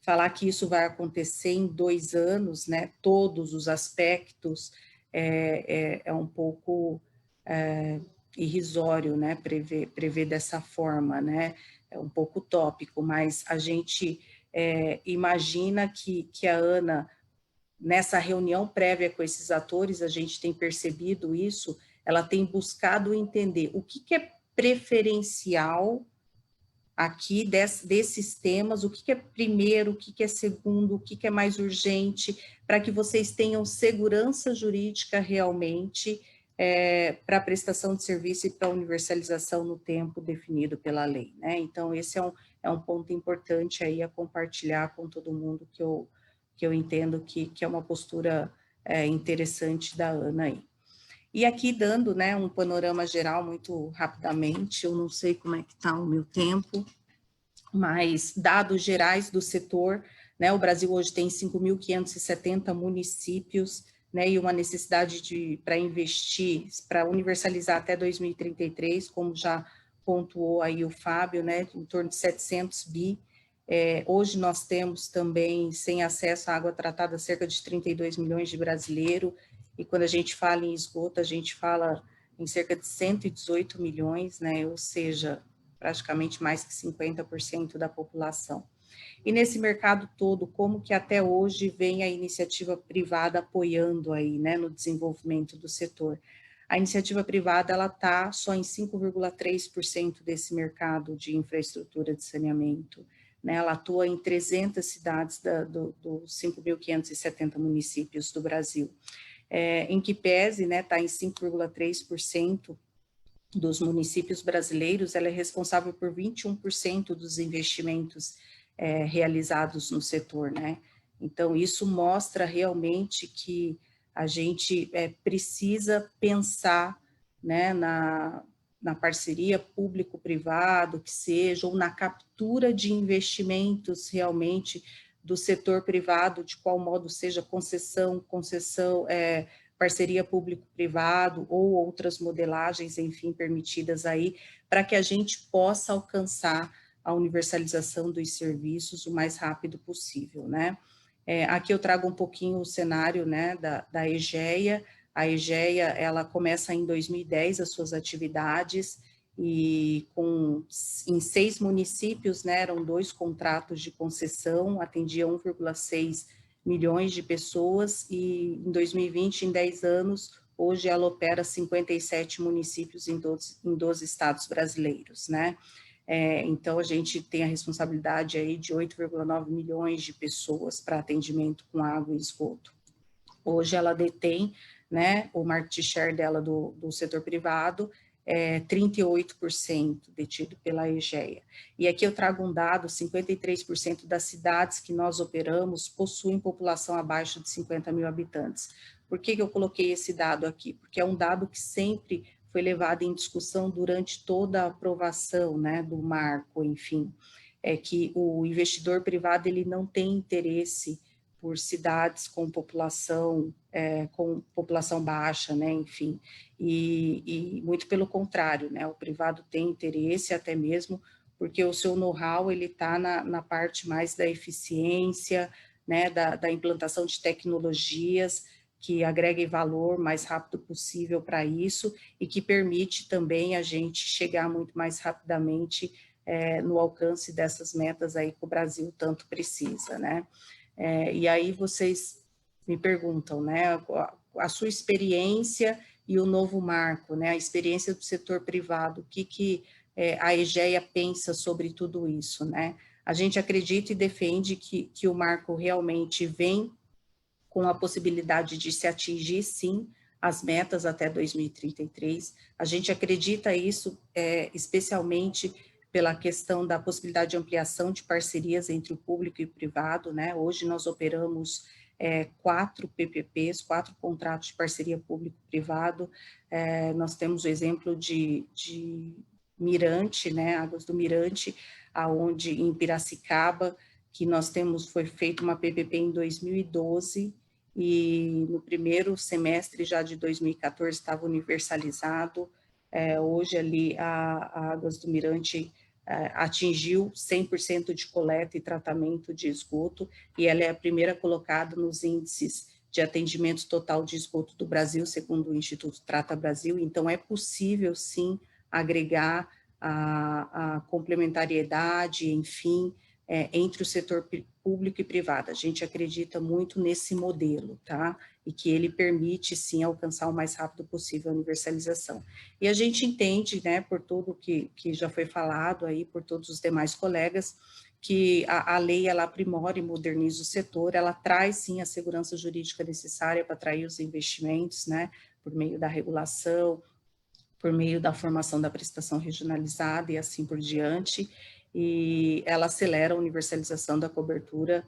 falar que isso vai acontecer em 2 anos, né? Todos os aspectos, é um pouco irrisório, né? Prever dessa forma, né? É um pouco utópico, mas a gente imagina que a ANA, nessa reunião prévia com esses atores, a gente tem percebido isso, ela tem buscado entender o que é preferencial aqui desses temas, o que é primeiro, o que é segundo, o que é mais urgente, para que vocês tenham segurança jurídica realmente para a prestação de serviço e para a universalização no tempo definido pela lei, né? Então, esse é um ponto importante aí a compartilhar com todo mundo, que eu entendo que é uma postura interessante da ANA aí. E aqui dando, né, um panorama geral muito rapidamente, eu não sei como é que está o meu tempo, mas dados gerais do setor, né, o Brasil hoje tem 5.570 municípios, né, e uma necessidade para investir, para universalizar até 2033, como já pontuou aí o Fábio, né, em torno de 700 bi. Hoje nós temos também, sem acesso à água tratada, cerca de 32 milhões de brasileiros, e quando a gente fala em esgoto, a gente fala em cerca de 118 milhões, né, ou seja, praticamente mais que 50% da população. E nesse mercado todo, como que até hoje vem a iniciativa privada apoiando aí, né, no desenvolvimento do setor? A iniciativa privada, ela está só em 5,3% desse mercado de infraestrutura de saneamento, né? Ela atua em 300 cidades dos 5.570 municípios do Brasil. Em que pese, né, está em 5,3% dos municípios brasileiros, ela é responsável por 21% dos investimentos realizados no setor, né? Então, isso mostra realmente que a gente precisa pensar, né, na parceria público-privado, que seja, ou na captura de investimentos realmente do setor privado, de qual modo seja concessão, parceria público-privado ou outras modelagens, enfim, permitidas aí, para que a gente possa alcançar a universalização dos serviços o mais rápido possível, né? Aqui eu trago um pouquinho o cenário, né, da EGEA. A EGEA, ela começa em 2010 as suas atividades, e em 6 municípios, né, eram 2 contratos de concessão, atendia 1,6 milhões de pessoas, e em 2020, em 10 anos, hoje ela opera 57 municípios em 12 estados brasileiros, né? Então, a gente tem a responsabilidade aí de 8,9 milhões de pessoas para atendimento com água e esgoto. Hoje ela detém, né, o market share dela do setor privado, 38% detido pela EGEA. E aqui eu trago um dado: 53% das cidades que nós operamos possuem população abaixo de 50 mil habitantes. Por que eu coloquei esse dado aqui? Porque é um dado que sempre foi levado em discussão durante toda a aprovação, né, do marco, enfim, que o investidor privado ele não tem interesse por cidades com população baixa, né, enfim, e muito pelo contrário, né, o privado tem interesse até mesmo porque o seu know-how ele está na parte mais da eficiência, né, da implantação de tecnologias, que agregue valor o mais rápido possível para isso e que permite também a gente chegar muito mais rapidamente no alcance dessas metas aí que o Brasil tanto precisa, né? E aí vocês me perguntam, né, a sua experiência e o novo marco, né, a experiência do setor privado, o que a EGEA pensa sobre tudo isso, né? A gente acredita e defende que o marco realmente vem com a possibilidade de se atingir, sim, as metas até 2033. A gente acredita isso especialmente pela questão da possibilidade de ampliação de parcerias entre o público e o privado, né? Hoje nós operamos 4 PPPs, 4 contratos de parceria público-privado. Nós temos o exemplo de Mirante, né? Águas do Mirante, aonde em Piracicaba, que foi feita uma PPP em 2012, e no primeiro semestre já de 2014 estava universalizado. Hoje ali a Águas do Mirante atingiu 100% de coleta e tratamento de esgoto, e ela é a primeira colocada nos índices de atendimento total de esgoto do Brasil, segundo o Instituto Trata Brasil. Então é possível sim agregar a complementariedade, enfim, entre o setor público e privado. A gente acredita muito nesse modelo, tá? E que ele permite, sim, alcançar o mais rápido possível a universalização. E a gente entende, né, por tudo que já foi falado aí, por todos os demais colegas, que a lei, ela aprimora e moderniza o setor, ela traz, sim, a segurança jurídica necessária para atrair os investimentos, né, por meio da regulação, por meio da formação da prestação regionalizada e assim por diante, e ela acelera a universalização da cobertura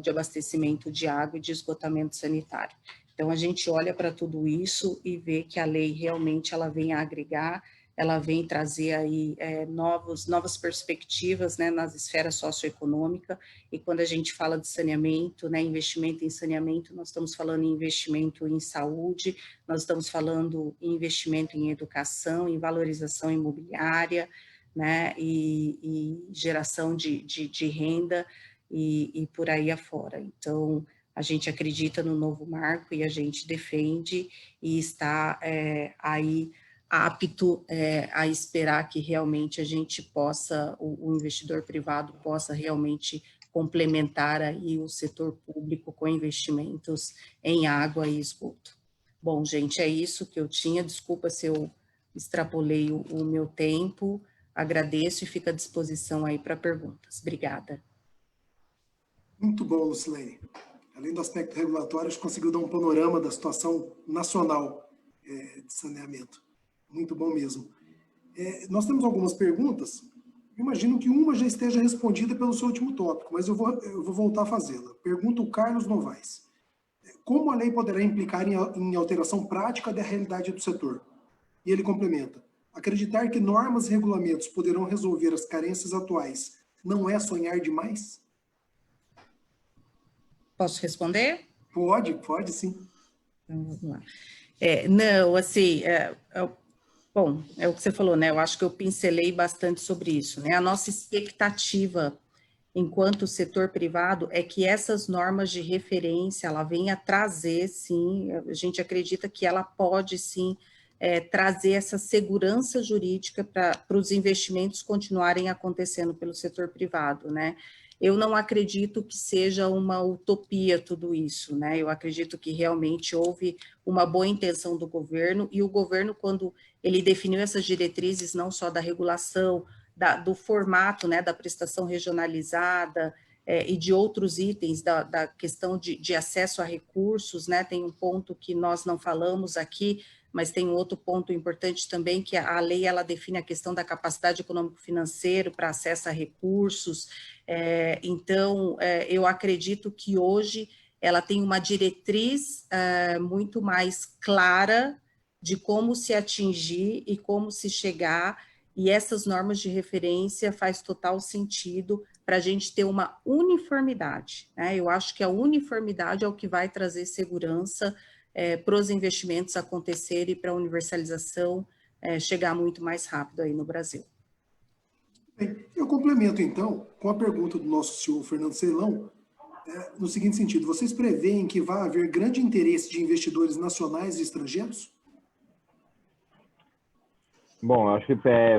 de abastecimento de água e de esgotamento sanitário. Então, a gente olha para tudo isso e vê que a lei realmente ela vem a agregar, ela vem trazer aí novas perspectivas, né, nas esferas socioeconômicas, e quando a gente fala de saneamento, né, investimento em saneamento, nós estamos falando em investimento em saúde, nós estamos falando em investimento em educação, em valorização imobiliária, né, e geração de renda e por aí afora. Então, a gente acredita no novo marco e a gente defende e está aí apto a esperar que realmente a gente possa, o investidor privado possa realmente complementar aí o setor público com investimentos em água e esgoto. Bom, gente, é isso que eu tinha. Desculpa se eu extrapolei o meu tempo. Agradeço e fico à disposição aí para perguntas. Obrigada. Muito bom, Lucilene. Além do aspecto regulatório, a gente conseguiu dar um panorama da situação nacional de saneamento. Muito bom mesmo. Nós temos algumas perguntas. Imagino que uma já esteja respondida pelo seu último tópico, mas eu vou voltar a fazê-la. Pergunta o Carlos Novaes. Como a lei poderá implicar em alteração prática da realidade do setor? E ele complementa. Acreditar que normas e regulamentos poderão resolver as carências atuais não é sonhar demais? Posso responder? Pode sim. Então, vamos lá. Não, assim, bom, é o que você falou, né? Eu acho que eu pincelei bastante sobre isso, né? A nossa expectativa enquanto setor privado é que essas normas de referência, ela venha trazer, sim, a gente acredita que ela pode, sim, trazer essa segurança jurídica para os investimentos continuarem acontecendo pelo setor privado, né? Eu não acredito que seja uma utopia tudo isso, né? Eu acredito que realmente houve uma boa intenção do governo, e o governo, quando ele definiu essas diretrizes, não só da regulação, do formato, né, da prestação regionalizada e de outros itens, da questão de acesso a recursos, né? Tem um ponto que nós não falamos aqui, mas tem um outro ponto importante também, que a lei, ela define a questão da capacidade econômico-financeira para acesso a recursos. Então, eu acredito que hoje ela tem uma diretriz muito mais clara de como se atingir e como se chegar, e essas normas de referência faz total sentido para a gente ter uma uniformidade, né? Eu acho que a uniformidade é o que vai trazer segurança para os investimentos acontecerem e para a universalização chegar muito mais rápido aí no Brasil. Bem, eu complemento, então, com a pergunta do nosso senhor Fernando Ceilão, no seguinte sentido, vocês preveem que vai haver grande interesse de investidores nacionais e estrangeiros? Bom, eu acho que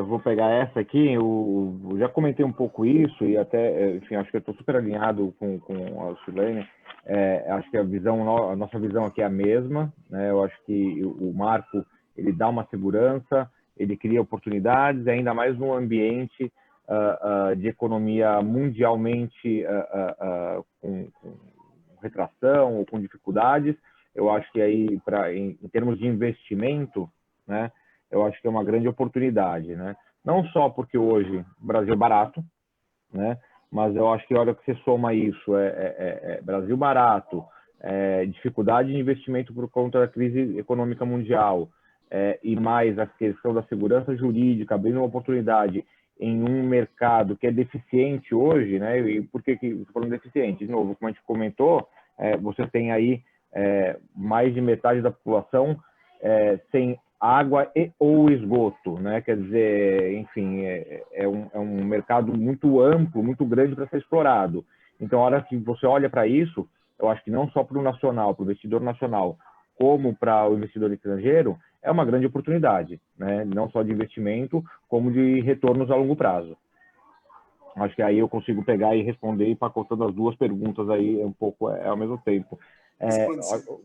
vou pegar essa aqui, eu já comentei um pouco isso e até, enfim, acho que eu estou super alinhado com a Silene. Acho que a nossa visão aqui é a mesma, né? Eu acho que o marco, ele dá uma segurança, ele cria oportunidades, ainda mais num ambiente de economia mundialmente com retração ou com dificuldades. Eu acho que aí, em termos de investimento, né, eu acho que é uma grande oportunidade, né? Não só porque hoje o Brasil é barato, né? Mas eu acho que a hora que você soma isso, Brasil barato, dificuldade de investimento por conta da crise econômica mundial, e mais a questão da segurança jurídica, abrindo uma oportunidade em um mercado que é deficiente hoje, né? E por que estou falando deficiente? De novo, como a gente comentou, você tem aí mais de metade da população sem água ou esgoto, né? Quer dizer, enfim, é um mercado muito amplo, muito grande para ser explorado. Então, a hora que você olha para isso, eu acho que não só para o nacional, para o investidor nacional, como para o investidor estrangeiro, é uma grande oportunidade, né? Não só de investimento, como de retornos a longo prazo. Acho que aí eu consigo pegar e responder empacotando as duas perguntas aí um pouco ao mesmo tempo.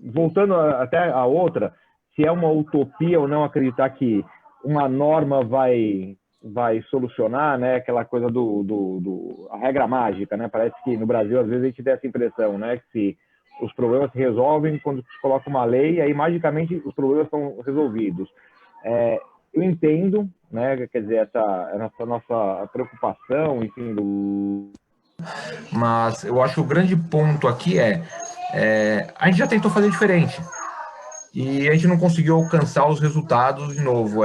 Voltando até a outra, se é uma utopia ou não acreditar que uma norma vai solucionar, né? Aquela coisa a regra mágica, né? Parece que no Brasil, às vezes, a gente tem essa impressão, né? Que se os problemas se resolvem quando se coloca uma lei, e aí magicamente os problemas estão resolvidos. Eu entendo, né? Quer dizer, essa nossa preocupação, enfim, mas eu acho que o grande ponto aqui a gente já tentou fazer diferente. E a gente não conseguiu alcançar os resultados, de novo,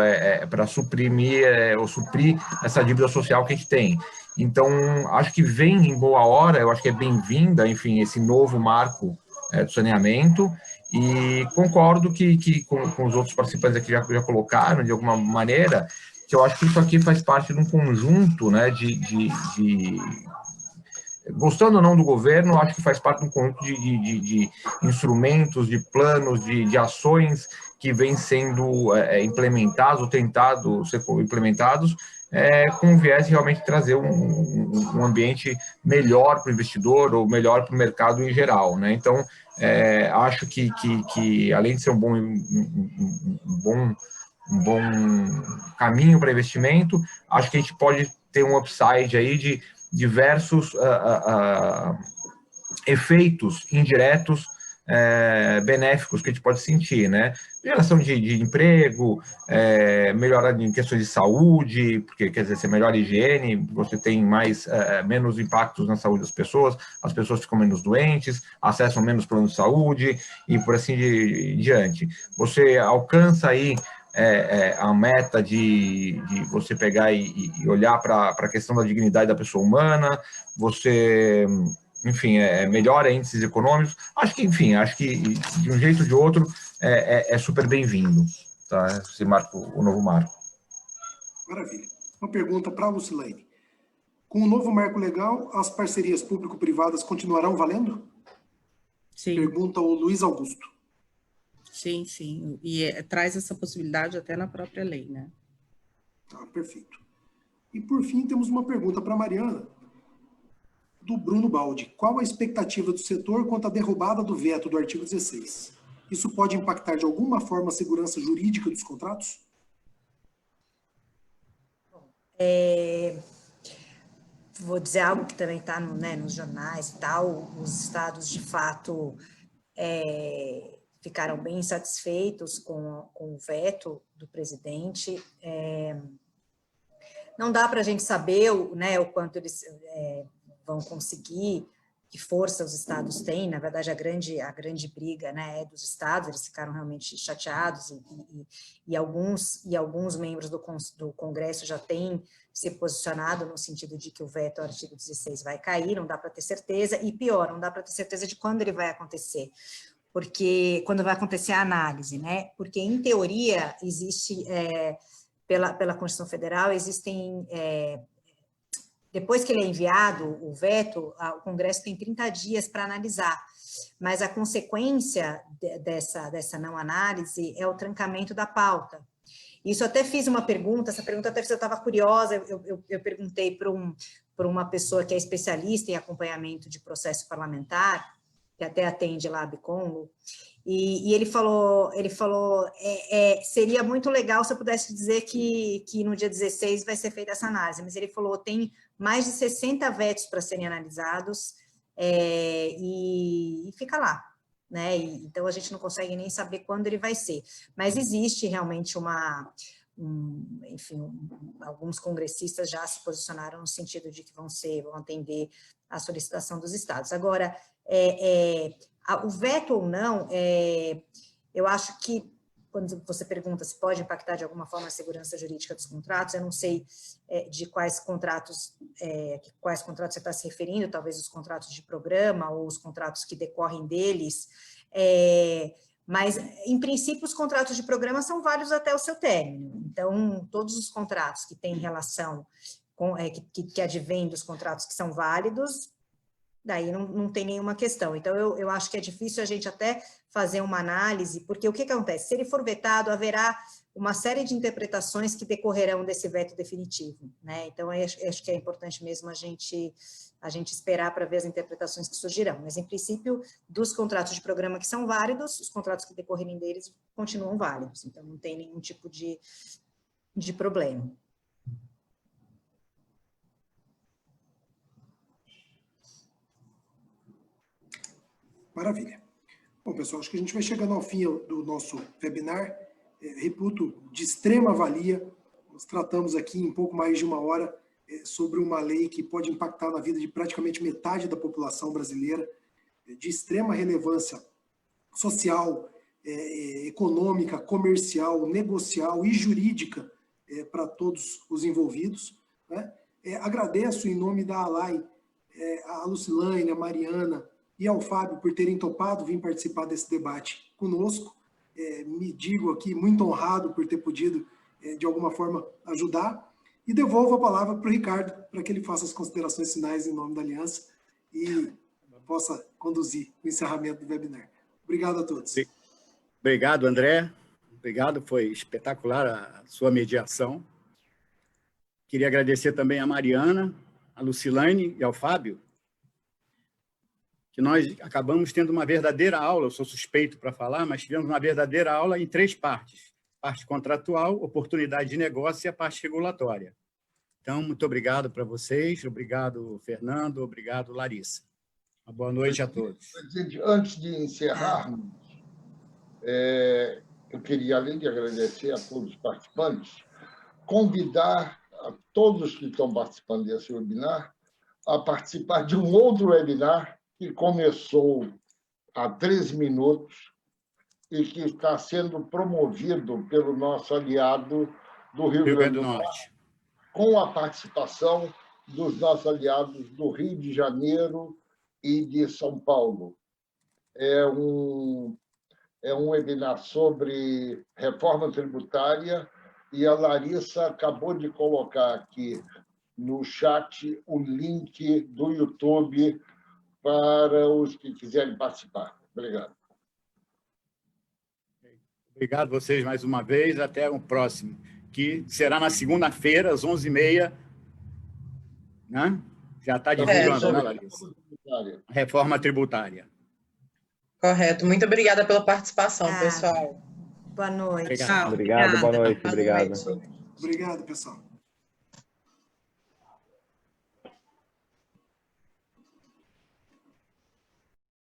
para suprimir ou suprir essa dívida social que a gente tem. Então, acho que vem em boa hora, eu acho que é bem-vinda, enfim, esse novo marco do saneamento, e concordo com os outros participantes aqui já colocaram, de alguma maneira, que eu acho que isso aqui faz parte de um conjunto, né, gostando ou não do governo, acho que faz parte de um conjunto de instrumentos, de planos, de ações que vêm sendo implementados ou tentados ser implementados com o viés de realmente trazer um ambiente melhor para o investidor ou melhor para o mercado em geral, né? Então, acho que além de ser um bom caminho para investimento, acho que a gente pode ter um upside aí de diversos efeitos indiretos benéficos que a gente pode sentir, né? Geração de emprego, melhora em questões de saúde, porque, quer dizer, você melhora a higiene, você tem menos impactos na saúde das pessoas, as pessoas ficam menos doentes, acessam menos planos de saúde e por assim diante. Você alcança aí a meta de você pegar e olhar para a questão da dignidade da pessoa humana, você, enfim, melhora índices econômicos. Acho que de um jeito ou de outro é super bem-vindo, tá? Esse marco, o novo marco. Maravilha. Uma pergunta para a Lucilene. Com o novo marco legal, as parcerias público-privadas continuarão valendo? Sim. Pergunta o Luiz Augusto. Sim, sim. E traz essa possibilidade até na própria lei, né? Perfeito. E, por fim, temos uma pergunta para a Mariana, do Bruno Baldi. Qual a expectativa do setor quanto à derrubada do veto do artigo 16? Isso pode impactar de alguma forma a segurança jurídica dos contratos? Vou dizer algo que também está nos jornais e tal. Os estados, de fato, ficaram bem insatisfeitos com o veto do presidente. Não dá para a gente saber o quanto eles vão conseguir, que força os estados têm. Na verdade, a grande briga, né, é dos estados. Eles ficaram realmente chateados e alguns membros do Congresso já têm se posicionado no sentido de que o veto ao artigo 16 vai cair. Não dá para ter certeza, e pior, não dá para ter certeza de quando ele vai acontecer, porque quando vai acontecer a análise, né? Porque, em teoria, existe, pela Constituição Federal, existem depois que ele é enviado, o veto, o Congresso tem 30 dias para analisar, mas a consequência dessa não análise é o trancamento da pauta. Isso até fiz uma pergunta, essa pergunta até eu estava curiosa, eu perguntei para uma pessoa que é especialista em acompanhamento de processo parlamentar, que até atende lá a Bicomlo, e ele falou seria muito legal se eu pudesse dizer que no dia 16 vai ser feita essa análise, mas ele falou, tem mais de 60 vetos para serem analisados, e fica lá, né? Então, a gente não consegue nem saber quando ele vai ser, mas existe realmente alguns congressistas já se posicionaram no sentido de que vão atender a solicitação dos estados. Agora, o veto ou não, eu acho que, quando você pergunta se pode impactar de alguma forma a segurança jurídica dos contratos, eu não sei de quais contratos você está se referindo, talvez os contratos de programa ou os contratos que decorrem deles, mas, em princípio, os contratos de programa são válidos até o seu término. Então, todos os contratos que têm relação com, que advêm dos contratos que são válidos, daí não tem nenhuma questão. Então, eu acho que é difícil a gente até fazer uma análise, porque o que acontece? Se ele for vetado, haverá uma série de interpretações que decorrerão desse veto definitivo, né? Então, acho que é importante mesmo a gente esperar para ver as interpretações que surgirão. Mas, em princípio, dos contratos de programa que são válidos, os contratos que decorrerem deles continuam válidos. Então, não tem nenhum tipo de problema. Maravilha. Bom, pessoal, acho que a gente vai chegando ao fim do nosso webinar. Reputo de extrema valia. Nós tratamos aqui em pouco mais de 1 hora sobre uma lei que pode impactar na vida de praticamente metade da população brasileira, de extrema relevância social, econômica, comercial, negocial e jurídica para todos os envolvidos, né? Agradeço em nome da ALAI a Lucilane, a Mariana e ao Fábio por terem topado vir participar desse debate conosco. Me digo aqui muito honrado por ter podido, de alguma forma, ajudar, e devolvo a palavra para o Ricardo, para que ele faça as considerações finais em nome da Aliança e possa conduzir o encerramento do webinar. Obrigado a todos. Obrigado, André. Obrigado, foi espetacular a sua mediação. Queria agradecer também a Mariana, a Lucilane e ao Fábio, que nós acabamos tendo uma verdadeira aula, eu sou suspeito para falar, mas tivemos uma verdadeira aula em 3 partes. Parte contratual, oportunidade de negócio e a parte regulatória. Então, muito obrigado para vocês, obrigado, Fernando, obrigado, Larissa. Uma boa noite a todos. Antes de encerrarmos, eu queria, além de agradecer a todos os participantes, convidar a todos que estão participando desse webinar a participar de um outro webinar que começou há 13 minutos e que está sendo promovido pelo nosso aliado do Rio Grande do Norte, com a participação dos nossos aliados do Rio de Janeiro e de São Paulo. É um webinar sobre reforma tributária e a Larissa acabou de colocar aqui no chat o link do YouTube para os que quiserem participar. Obrigado. Obrigado a vocês mais uma vez. Até o próximo, que será na segunda-feira, às 11h30. Né? Já está divulgando, né, Larissa? A reforma tributária. Correto. Muito obrigada pela participação, pessoal. Boa noite. Obrigado. Obrigado, boa noite. Obrigado. Obrigado, pessoal.